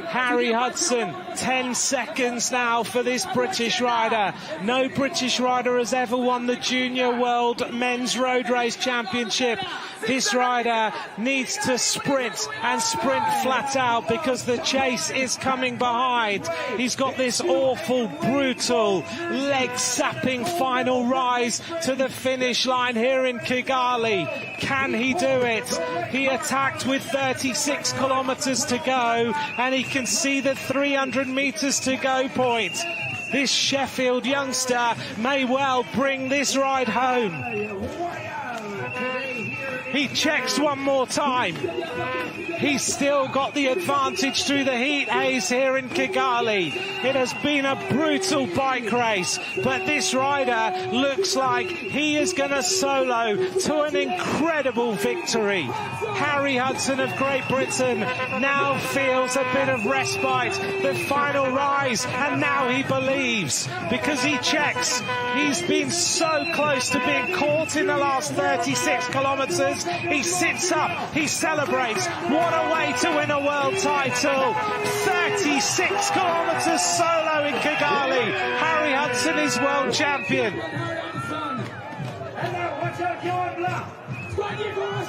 Harry Hudson, 10 seconds now for this British rider. No British rider has ever won the Junior World Men's Road Race Championship. This rider needs to sprint and sprint flat out because the chase is coming behind. He's got this awful, brutal, leg-sapping final rise to the finish line here in Kigali. Can he do it? He attacked with 36 kilometres to go, and he can see the 300 metres to go point. This Sheffield youngster may well bring this ride home. He checks one more time. He's still got the advantage through the heat haze here in Kigali. It has been a brutal bike race, but this rider looks like he is going to solo to an incredible victory. Harry Hudson of Great Britain now feels a bit of respite. The final rise, and now he believes because he checks. He's been so close to being caught in the last 36 kilometres. He sits up, he celebrates. What a way to win a world title. 36 kilometres solo in Kigali. Harry Hudson is world champion.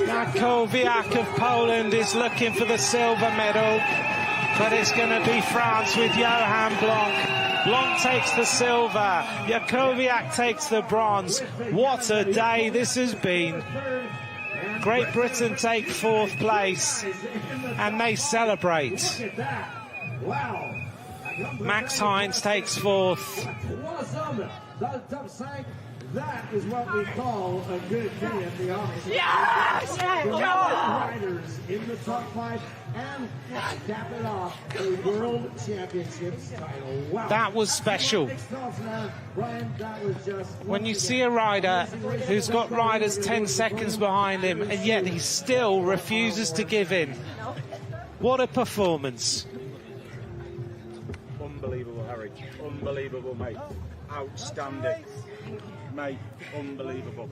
Jakowiak of Poland is looking for the silver medal, but it's going to be France with Johan Blanc. Blanc takes the silver, Jakowiak takes the bronze. What a day this has been. Great Britain take fourth place, and they celebrate. Max Heinz takes fourth. That is what we call a good day at the office. Yes! Riders in the top 5 and cap it off a World Championships title. Wow. That was special. When you see a rider who's got riders 10 seconds behind him and yet he still refuses to give in. What a performance. Unbelievable, Harry. Unbelievable, mate. Outstanding. Mate, unbelievable.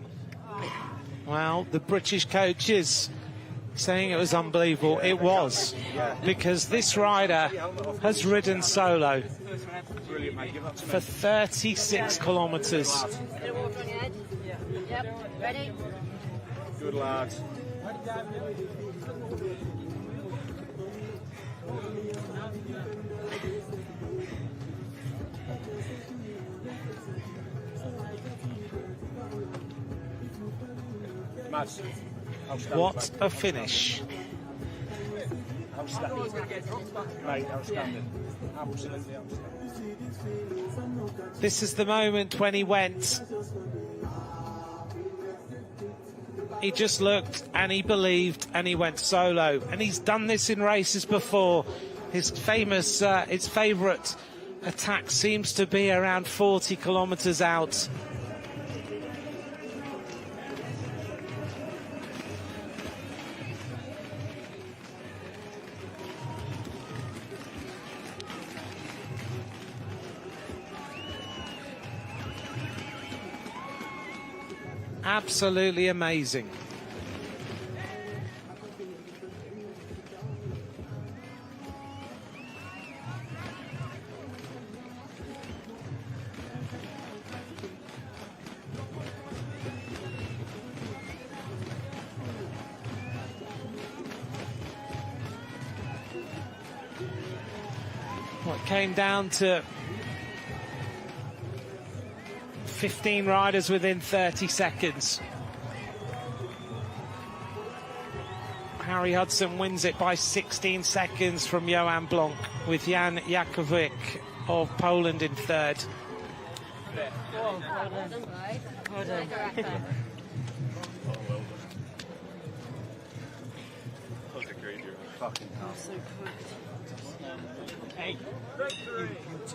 Well, the British coaches saying it was unbelievable. It was, because this rider has ridden solo for 36 kilometres. Yep, ready? Good lad. What a finish. Outstanding. Mate, outstanding. Absolutely outstanding. This is the moment when he went. He just looked and he believed and he went solo. And he's done this in races before. His famous, his favourite attack seems to be around 40 kilometres out. Absolutely amazing. Well, it came down to 15 riders within 30 seconds. Harry Hudson wins it by 16 seconds from Johan Blanc, with Jan Jakovic of Poland in third.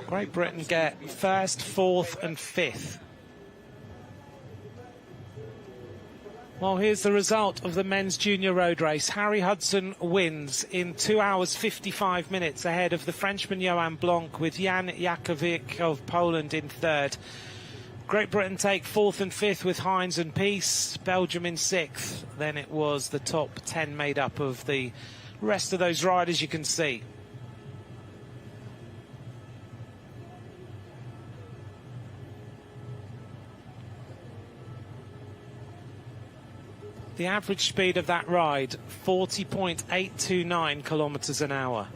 Great Britain get first, fourth and fifth. Well, here's the result of the men's junior road race. Harry Hudson wins in 2 hours 55 minutes ahead of the Frenchman Johan Blanc, with Jan Jakovic of Poland in third. Great Britain take fourth and fifth with Hines and Peace, Belgium in sixth. Then it was the top 10 made up of the rest of those riders you can see. The average speed of that ride, 40.829 kilometers an hour.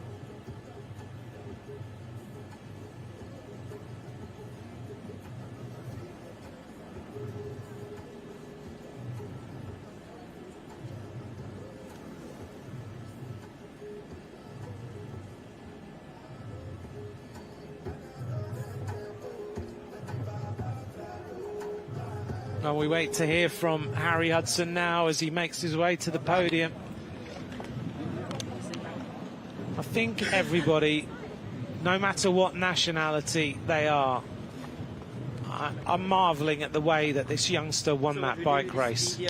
Well, we wait to hear from Harry Hudson now as he makes his way to the podium. I think everybody, no matter what nationality they are, I'm marvelling at the way that this youngster won that bike race. I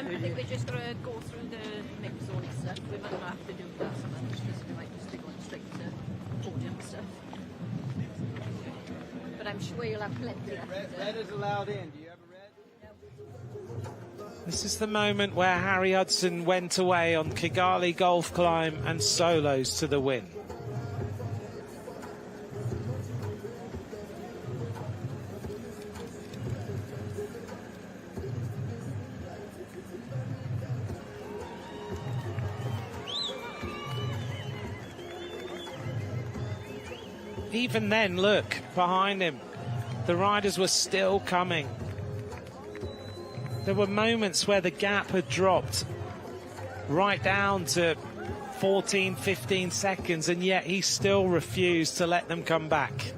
think we're just going to go through the mix zone stuff. We might not have to do that so much because we might just be going straight to podium stuff. But I'm sure you'll have plenty of Red is allowed in. Do you have a red? This is the moment where Harry Hudson went away on Kigali Golf Climb and solos to the win. Even then, look, behind him, the riders were still coming. There were moments where the gap had dropped right down to 14, 15 seconds, and yet he still refused to let them come back.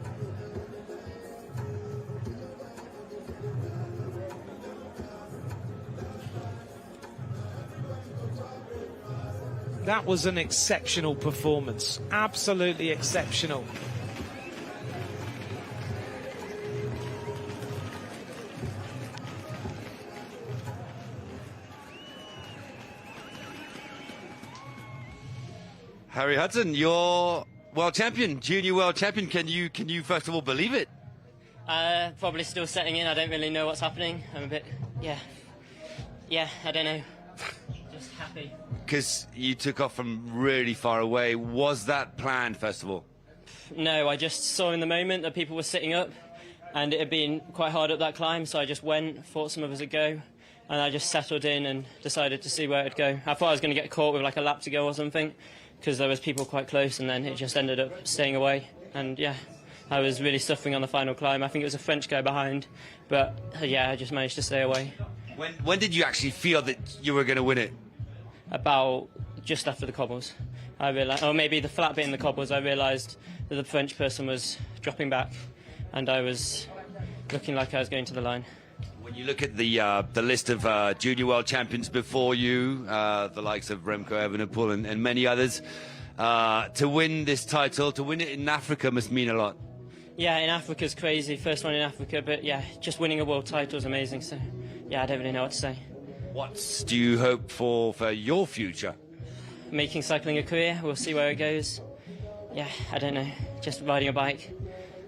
That was an exceptional performance, absolutely exceptional. Harry Hudson, you're world champion, junior world champion. Can you first of all believe it? Probably still setting in. I don't really know what's happening. I'm a bit, yeah, I don't know. Just happy. Because you took off from really far away. Was that planned, first of all? No, I just saw in the moment that people were sitting up, and it had been quite hard up that climb, so I just went, thought some of us would go, and I just settled in and decided to see where it'd go. I thought I was going to get caught with like a lap to go or something, because there was people quite close, and then it just ended up staying away. And yeah, I was really suffering on the final climb. I think it was a French guy behind, but yeah, I just managed to stay away. When did you actually feel that you were going to win it? About just after the cobbles. I realised, or maybe the flat bit in the cobbles, I realised that the French person was dropping back, and I was looking like I was going to the line. When you look at the list of junior world champions before you, the likes of Remco Evenepoel and many others, to win this title, to win it in Africa must mean a lot. Yeah, in Africa's crazy. First one in Africa, but yeah, just winning a world title is amazing. So yeah, I don't really know what to say. What do you hope for your future? Making cycling a career. We'll see where it goes. Yeah, I don't know. Just riding a bike.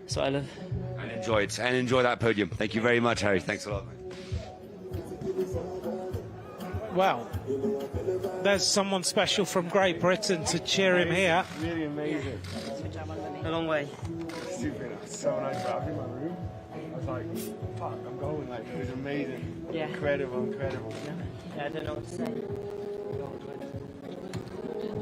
That's what I love. And enjoy it. And enjoy that podium. Thank you very much, Harry. Thanks a lot. Well, there's someone special from Great Britain to cheer him here. Really amazing. A long way. Stupid. It's so nice. I was in my room. I was like, fuck, I'm going. Like, it was amazing. Yeah. Incredible. Yeah, I don't know what to say.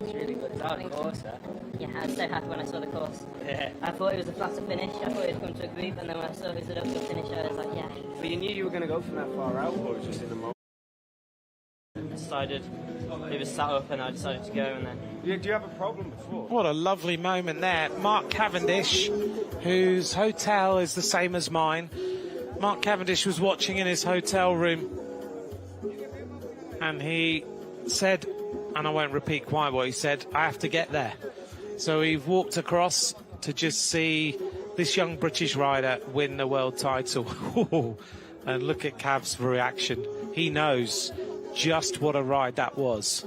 It's really good. proud of the course there. Yeah, I was so happy when I saw the course. Yeah. I thought it was a flatter finish. I thought it would come to a group, and then when I saw it was a finish, I was like, yeah. But you knew you were going to go from that far out, or just in the moment? Decided it was sat up, and I decided to go, and then. Do you have a problem before? What a lovely moment there. Mark Cavendish, whose hotel is the same as mine. Mark Cavendish was watching in his hotel room, and he said, and I won't repeat quite what he said, I have to get there. So he walked across to just see this young British rider win the world title. And look at Cav's reaction. He knows just what a ride that was.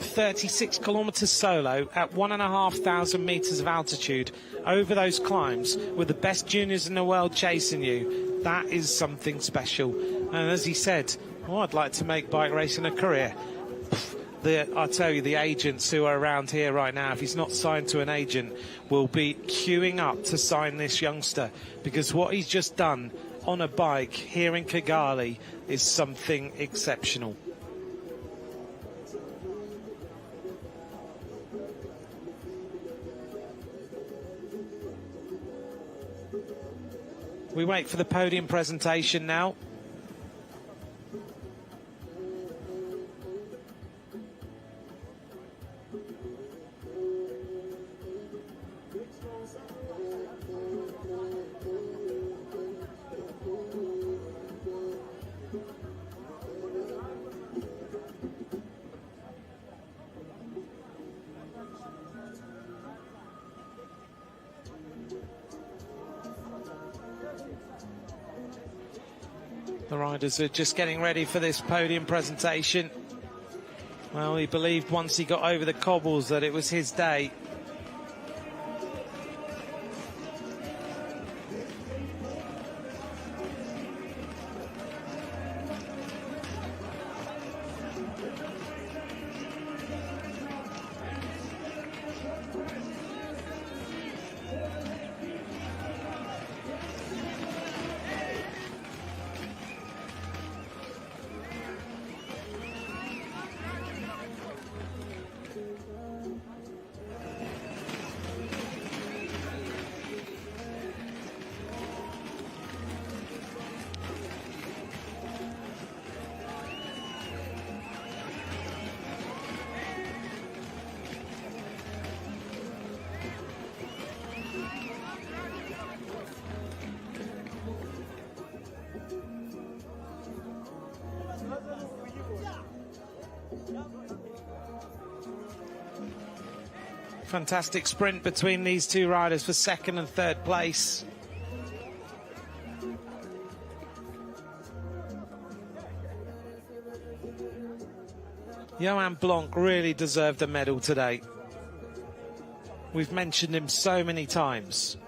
36 kilometres solo at 1,500 metres of altitude over those climbs with the best juniors in the world chasing you. That is something special. And as he said, oh, I'd like to make bike racing a career. I tell you, the agents who are around here right now, if he's not signed to an agent, will be queuing up to sign this youngster, because what he's just done on a bike here in Kigali is something exceptional. We wait for the podium presentation now. The riders are just getting ready for this podium presentation. Well, he believed once he got over the cobbles that it was his day. Fantastic sprint between these two riders for second and third place. Johan Blanc really deserved a medal today. We've mentioned him so many times.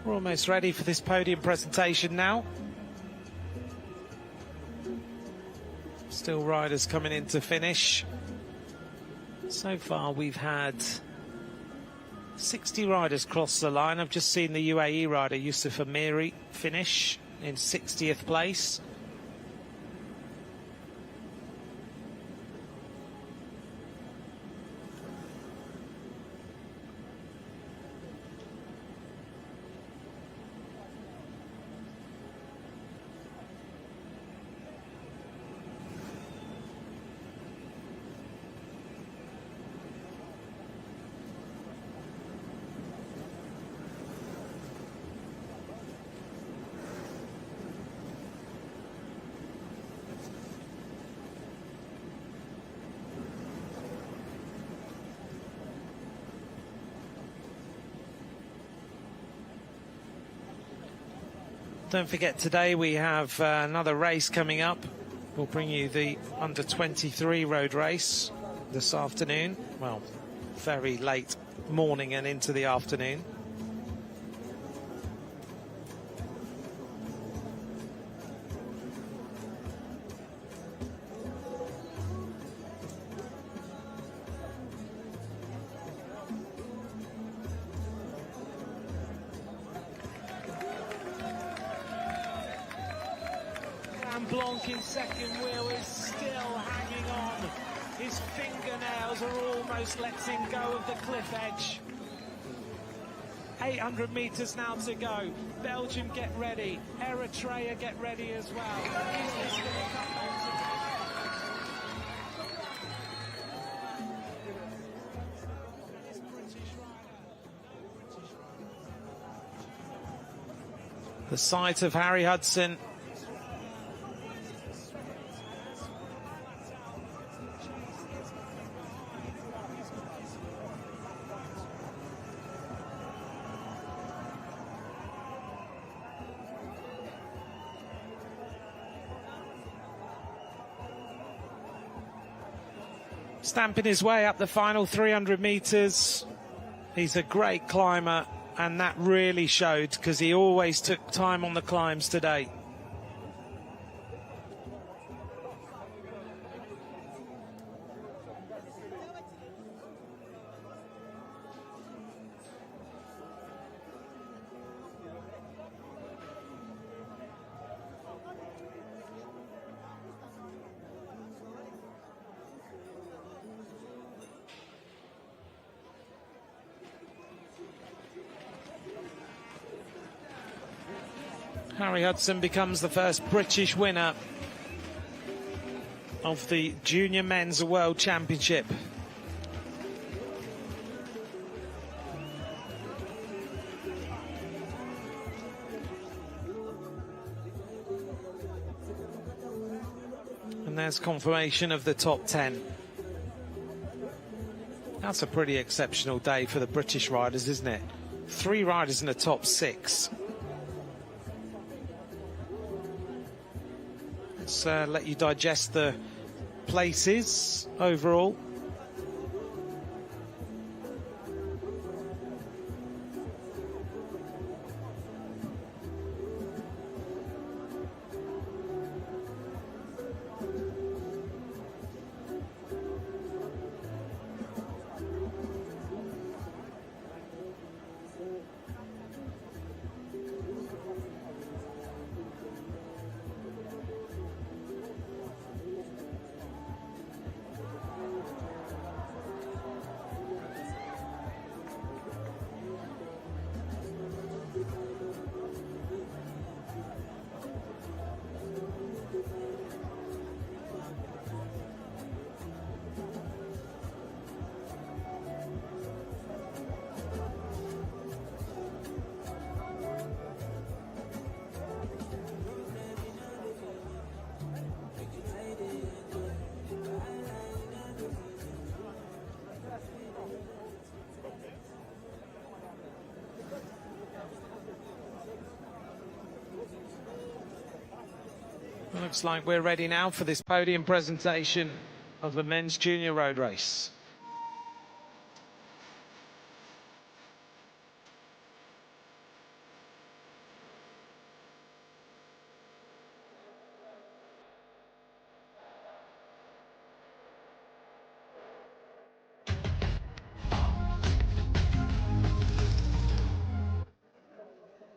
We're almost ready for this podium presentation now. Still riders coming in to finish. So far we've had 60 riders cross the line. I've just seen the UAE rider Yusuf Amiri finish in 60th place. Don't forget, today we have another race coming up. We'll bring you the under-23 road race this afternoon. Well, very late morning and into the afternoon. Blanc in second wheel is still hanging on. His fingernails are almost letting go of the cliff edge. 800 metres now to go. Belgium get ready. Eritrea get ready as well. Is this going to come back to the sight of Harry Hudson. Stamping his way up the final 300 metres. He's a great climber, and that really showed because he always took time on the climbs today. Harry Hudson becomes the first British winner of the Junior Men's World Championship. And there's confirmation of the top 10. That's a pretty exceptional day for the British riders, isn't it? 3 riders in the top 6. Let's let you digest the places overall. Looks like we're ready now for this podium presentation of the men's junior road race.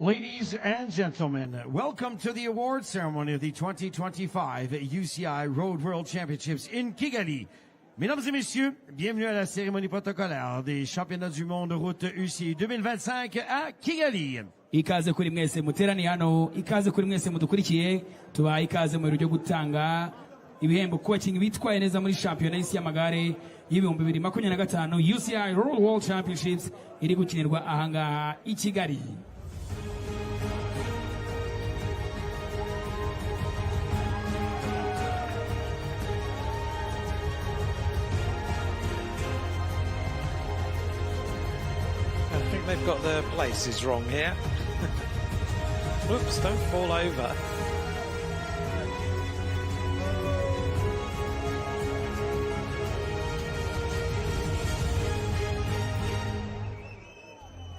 Ladies and gentlemen, welcome to the award ceremony of the 2025 UCI Road World Championships in Kigali. Mesdames et messieurs, bienvenue à la cérémonie protocolaire des championnats du monde route UCI 2025 à Kigali. Ikaze kuri mwese muterani hano, ikaze kuri mwese mudukurikiye, tubaye ikaze mu ryo gutanga ibihembo ku bakinnyi bitwaye neza muri shampiyona y'isi y'amagare y'ibihumbi 2025 UCI Road World Championships iri gukinirwa ahangaha i Kigali. They've got the places wrong here. Oops, don't fall over.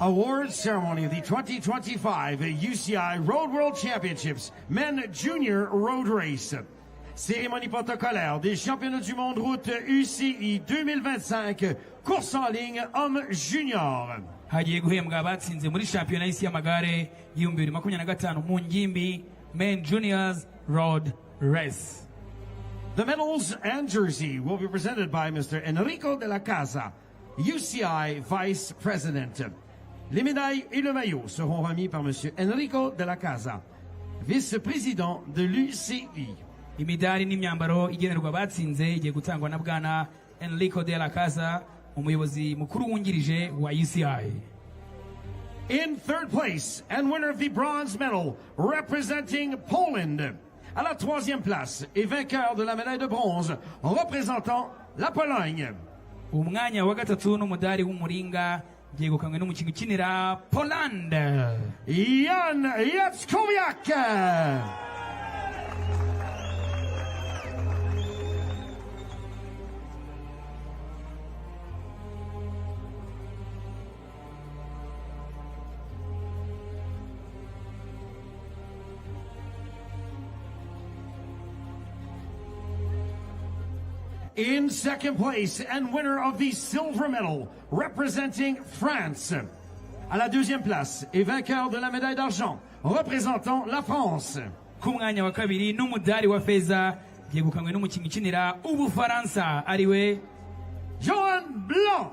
Awards ceremony of the 2025 UCI Road World Championships Men Junior Road Race. Cérémonie protocolaire des championnats du monde route UCI 2025, course en ligne homme junior. hagiye guhembwa abatsinze muri shampiyona y'isi y'amagare y'ibihumbi 2025 mu ngimbi Men Juniors Road Race. The medals and jersey will be presented by Mr. Enrico de la Casa, UCI Vice President. Les médailles et le maillot seront remis par Monsieur Enrico de la Casa, vice-président de l'UCI. Imidari n'imyambaro igenerwa abatsinze igiye gutangwa na bwana Enrico de la Casa, umuyobozi mukuru wungirije wa UCI. In third place and winner of the bronze medal representing Poland. À la troisième place et vainqueur de la médaille de bronze représentant la Pologne. Umwanya wa gatatu n'umudari w'umuringa byegukanywe n'umukinnyi ukinira Poland, Jan Jackkowiak. In second place and winner of the silver medal representing France. À la deuxième place et vainqueur de la médaille d'argent représentant la France. ku mwanya wa kabiri n'umudari wa feza byegukanywe n'umukinnyi ukinira Ubufaransa ariwe Johan Blanc.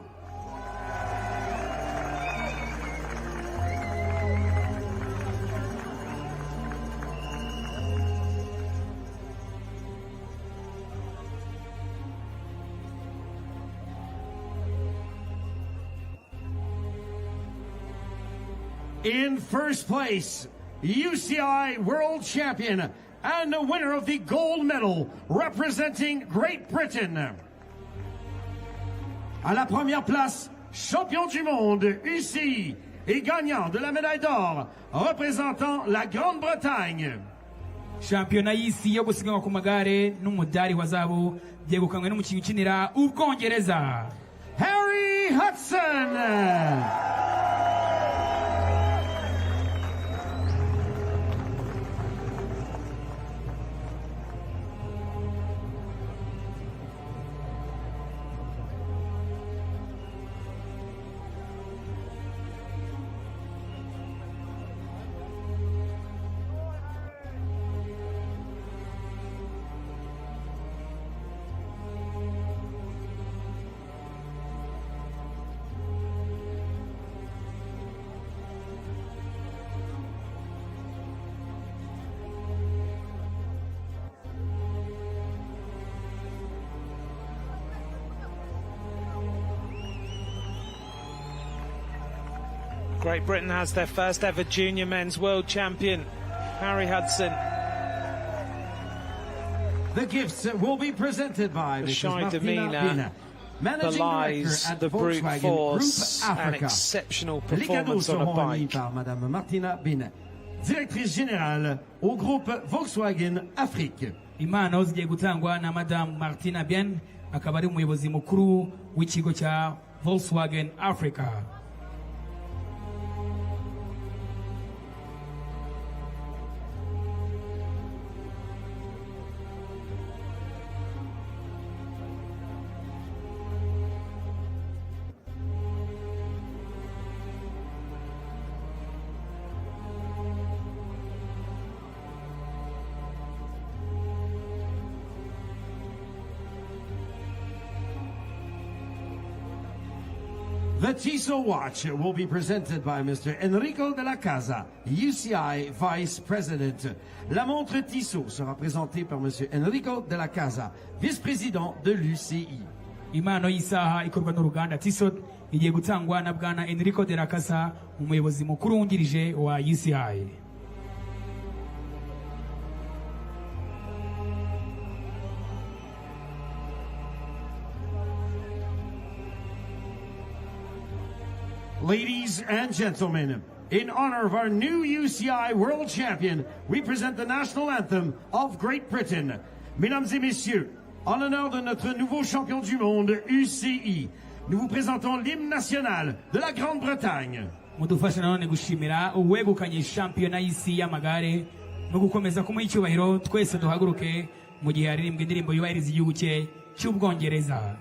In first place, UCI World Champion and the winner of the gold medal representing Great Britain. À la première place, champion du monde UCI et gagnant de la médaille d'or représentant la Grande-Bretagne. shampiyona y'isi yo gusiganwa ku magare n'umudari wa zahabu byegukanywe n'umukinnyi ukinira Ubwongereza, Harry Hudson. Great Britain has their first ever junior men's world champion, Harry Hudson. The gifts will be presented by The Mrs. shy Martina demeanour Bina, Managing belies Director at the brute Volkswagen force Group and Africa. exceptional Les cadeaux performance on a seront remis bike. par Madame Martina Bina, Directrice Générale au groupe Volkswagen Afrique. impano zigiye gutangwa na Madame Martina Bien, akaba ari umuyobozi mukuru w'ikigo cya Volkswagen Africa. The Tissot watch will be presented by Mr. Enrico de la Casa, UCI Vice President. La montre Tissot sera présentée par Mr. Enrico de la Casa, vice-président de l'UCI. Impano y'isaha ikorwa n'uruganda Tissot igiye gutangwa na bwana Enrico de la Casa, umuyobozi mukuru wungirije wa UCI. Ladies and gentlemen, In honor of our new UCI World Champion, we present the national anthem of Great Britain. Mesdames et messieurs, en l'honneur de notre nouveau champion du monde, UCI, nous vous présentons l'hymne national de la Grande-Bretagne. mudufashe nanone gushimira uwegukanye shampiyona y'isi y'amagare no gukomeza kumuha icyubahiro. Twese duhaguruke mu gihe haririmbwa indirimbo yubahiriza igihugu cye cy'Ubwongereza.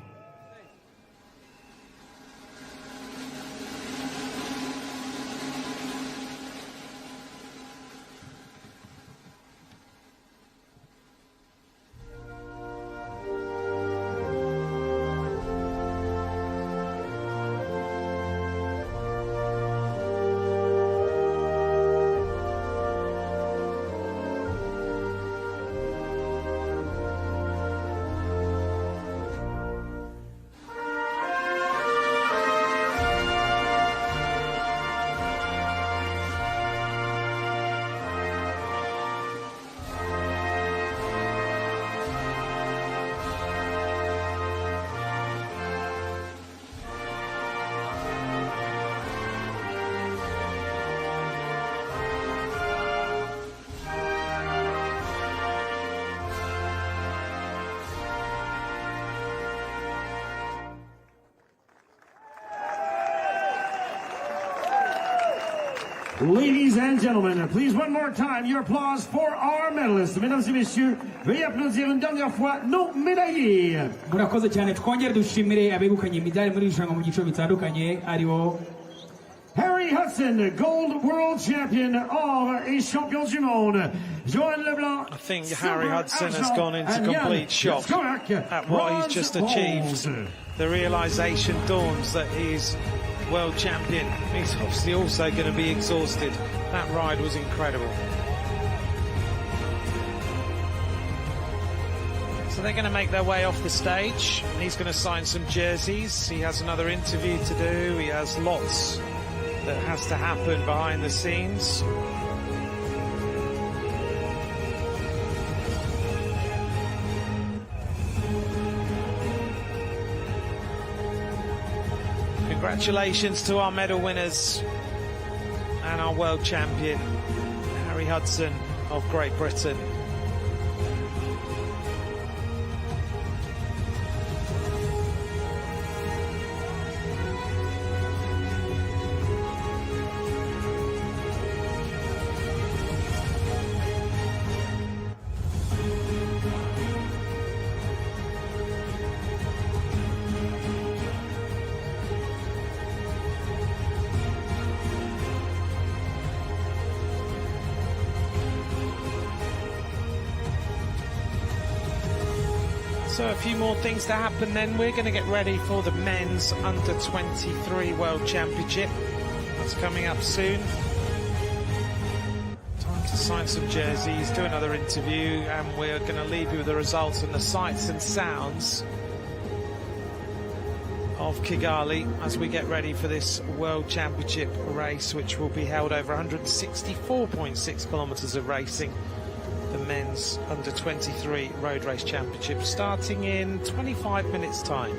Ladies and gentlemen, please one more time your applause for our medalists. Mesdames et messieurs, veuillez applaudir une dernière fois nos médaillés. Murakoze cyane, twongere dushimire abegukanye imidari muri irushanwa mu byiciro bitandukanye aribo Harry Hudson, gold world champion of et champion du monde. Johan Leblanc. I think Harry Hudson has gone into complete shock at what he's just achieved. The realization dawns that he's world champion. He's obviously also going to be exhausted. That ride was incredible. So they're going to make their way off the stage. He's going to sign some jerseys. He has another interview to do. He has lots that has to happen behind the scenes. Congratulations to our medal winners and our world champion, Harry Hudson of Great Britain. So a few more things to happen then. We're going to get ready for the men's under-23 World Championship. That's coming up soon. Time to sign some jerseys, do another interview, and we're going to leave you with the results and the sights and sounds of Kigali as we get ready for this World Championship race, which will be held over 164.6 kilometres of racing. The men's under-23 road race championship starting in 25 minutes time.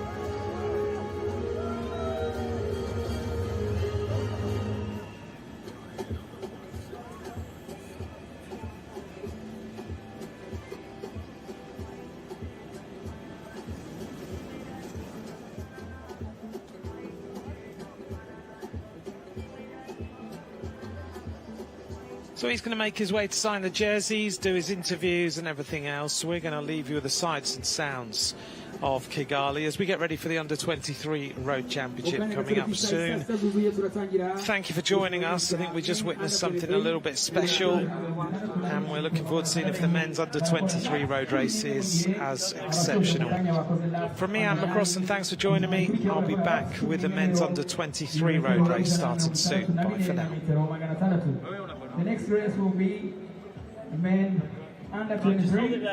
So he's going to make his way to sign the jerseys, do his interviews and everything else. So we're going to leave you with the sights and sounds of Kigali as we get ready for the Under-23 Road Championship coming up soon. Thank you for joining us. I think we just witnessed something a little bit special, and we're looking forward to seeing if the men's Under-23 road race is as exceptional. From me, Anne McCross, thanks for joining me. I'll be back with the men's Under-23 road race starting soon. Bye for now. The next race will be the men under 23.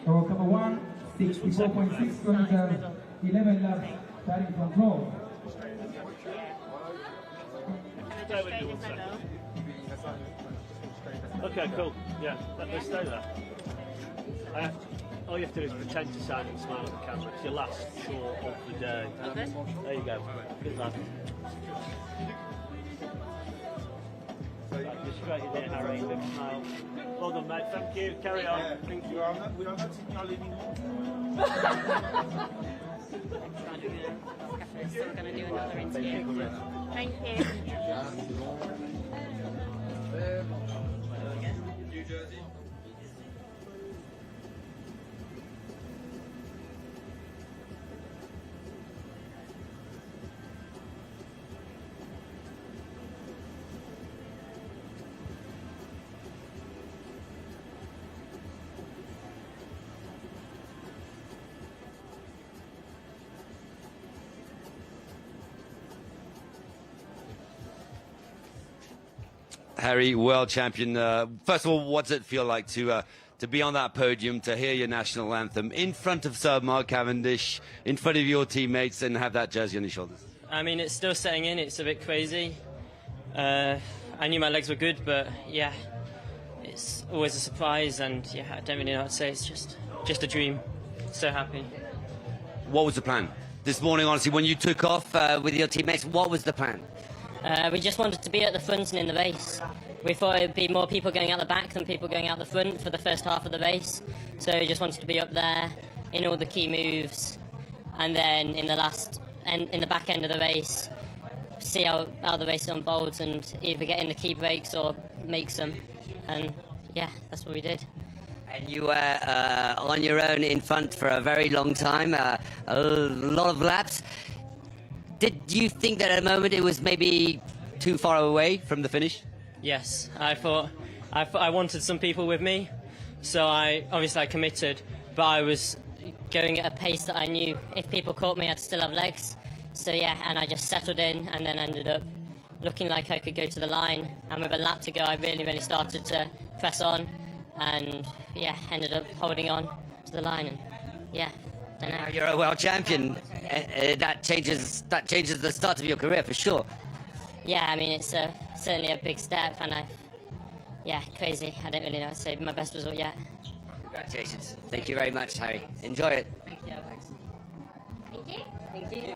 So cover 1, 64.6 kilometers, 11 laps, starting from 12. Okay, cool. Yeah, let's stay there. All you have to do is pretend to sign and smile at the camera. It's your last short of the day. Okay. There you go. Good lad. Just great day, Harry. Big smile. Well done, mate. Thank you. Carry on. Thank you. We are not signal anymore. We're going to do another interview. Thank you. New Jersey. Harry, world champion. First of all, what does it feel like to be on that podium, to hear your national anthem in front of Sir Mark Cavendish, in front of your teammates, and have that jersey on your shoulders? I mean, it's still setting in. It's a bit crazy. I knew my legs were good, but yeah, it's always a surprise, and yeah, I don't really know what to say. It's just a dream. So happy. What was the plan this morning? Honestly, when you took off with your teammates, what was the plan? We just wanted to be at the front and in the race. We thought it would be more people going out the back than people going out the front for the first half of the race. So we just wanted to be up there in all the key moves, and then in the back end of the race, see how the race unfolds and either get in the key breaks or make some. And yeah, that's what we did. And you were on your own in front for a very long time, a lot of laps. Did you think that at a moment it was maybe too far away from the finish? Yes, I thought I wanted some people with me, so I committed, but I was going at a pace that I knew if people caught me I'd still have legs. So yeah, and I just settled in and then ended up looking like I could go to the line, and with a lap to go I really started to press on, and yeah, ended up holding on to the line, and yeah. Now you're a world champion. That changes the start of your career for sure. Yeah, I mean, it's certainly a big step, and crazy. I don't really know what to say. My best result yet. Congratulations. Thank you very much, Harry. Enjoy it. Thank you. Thank you. Thank you.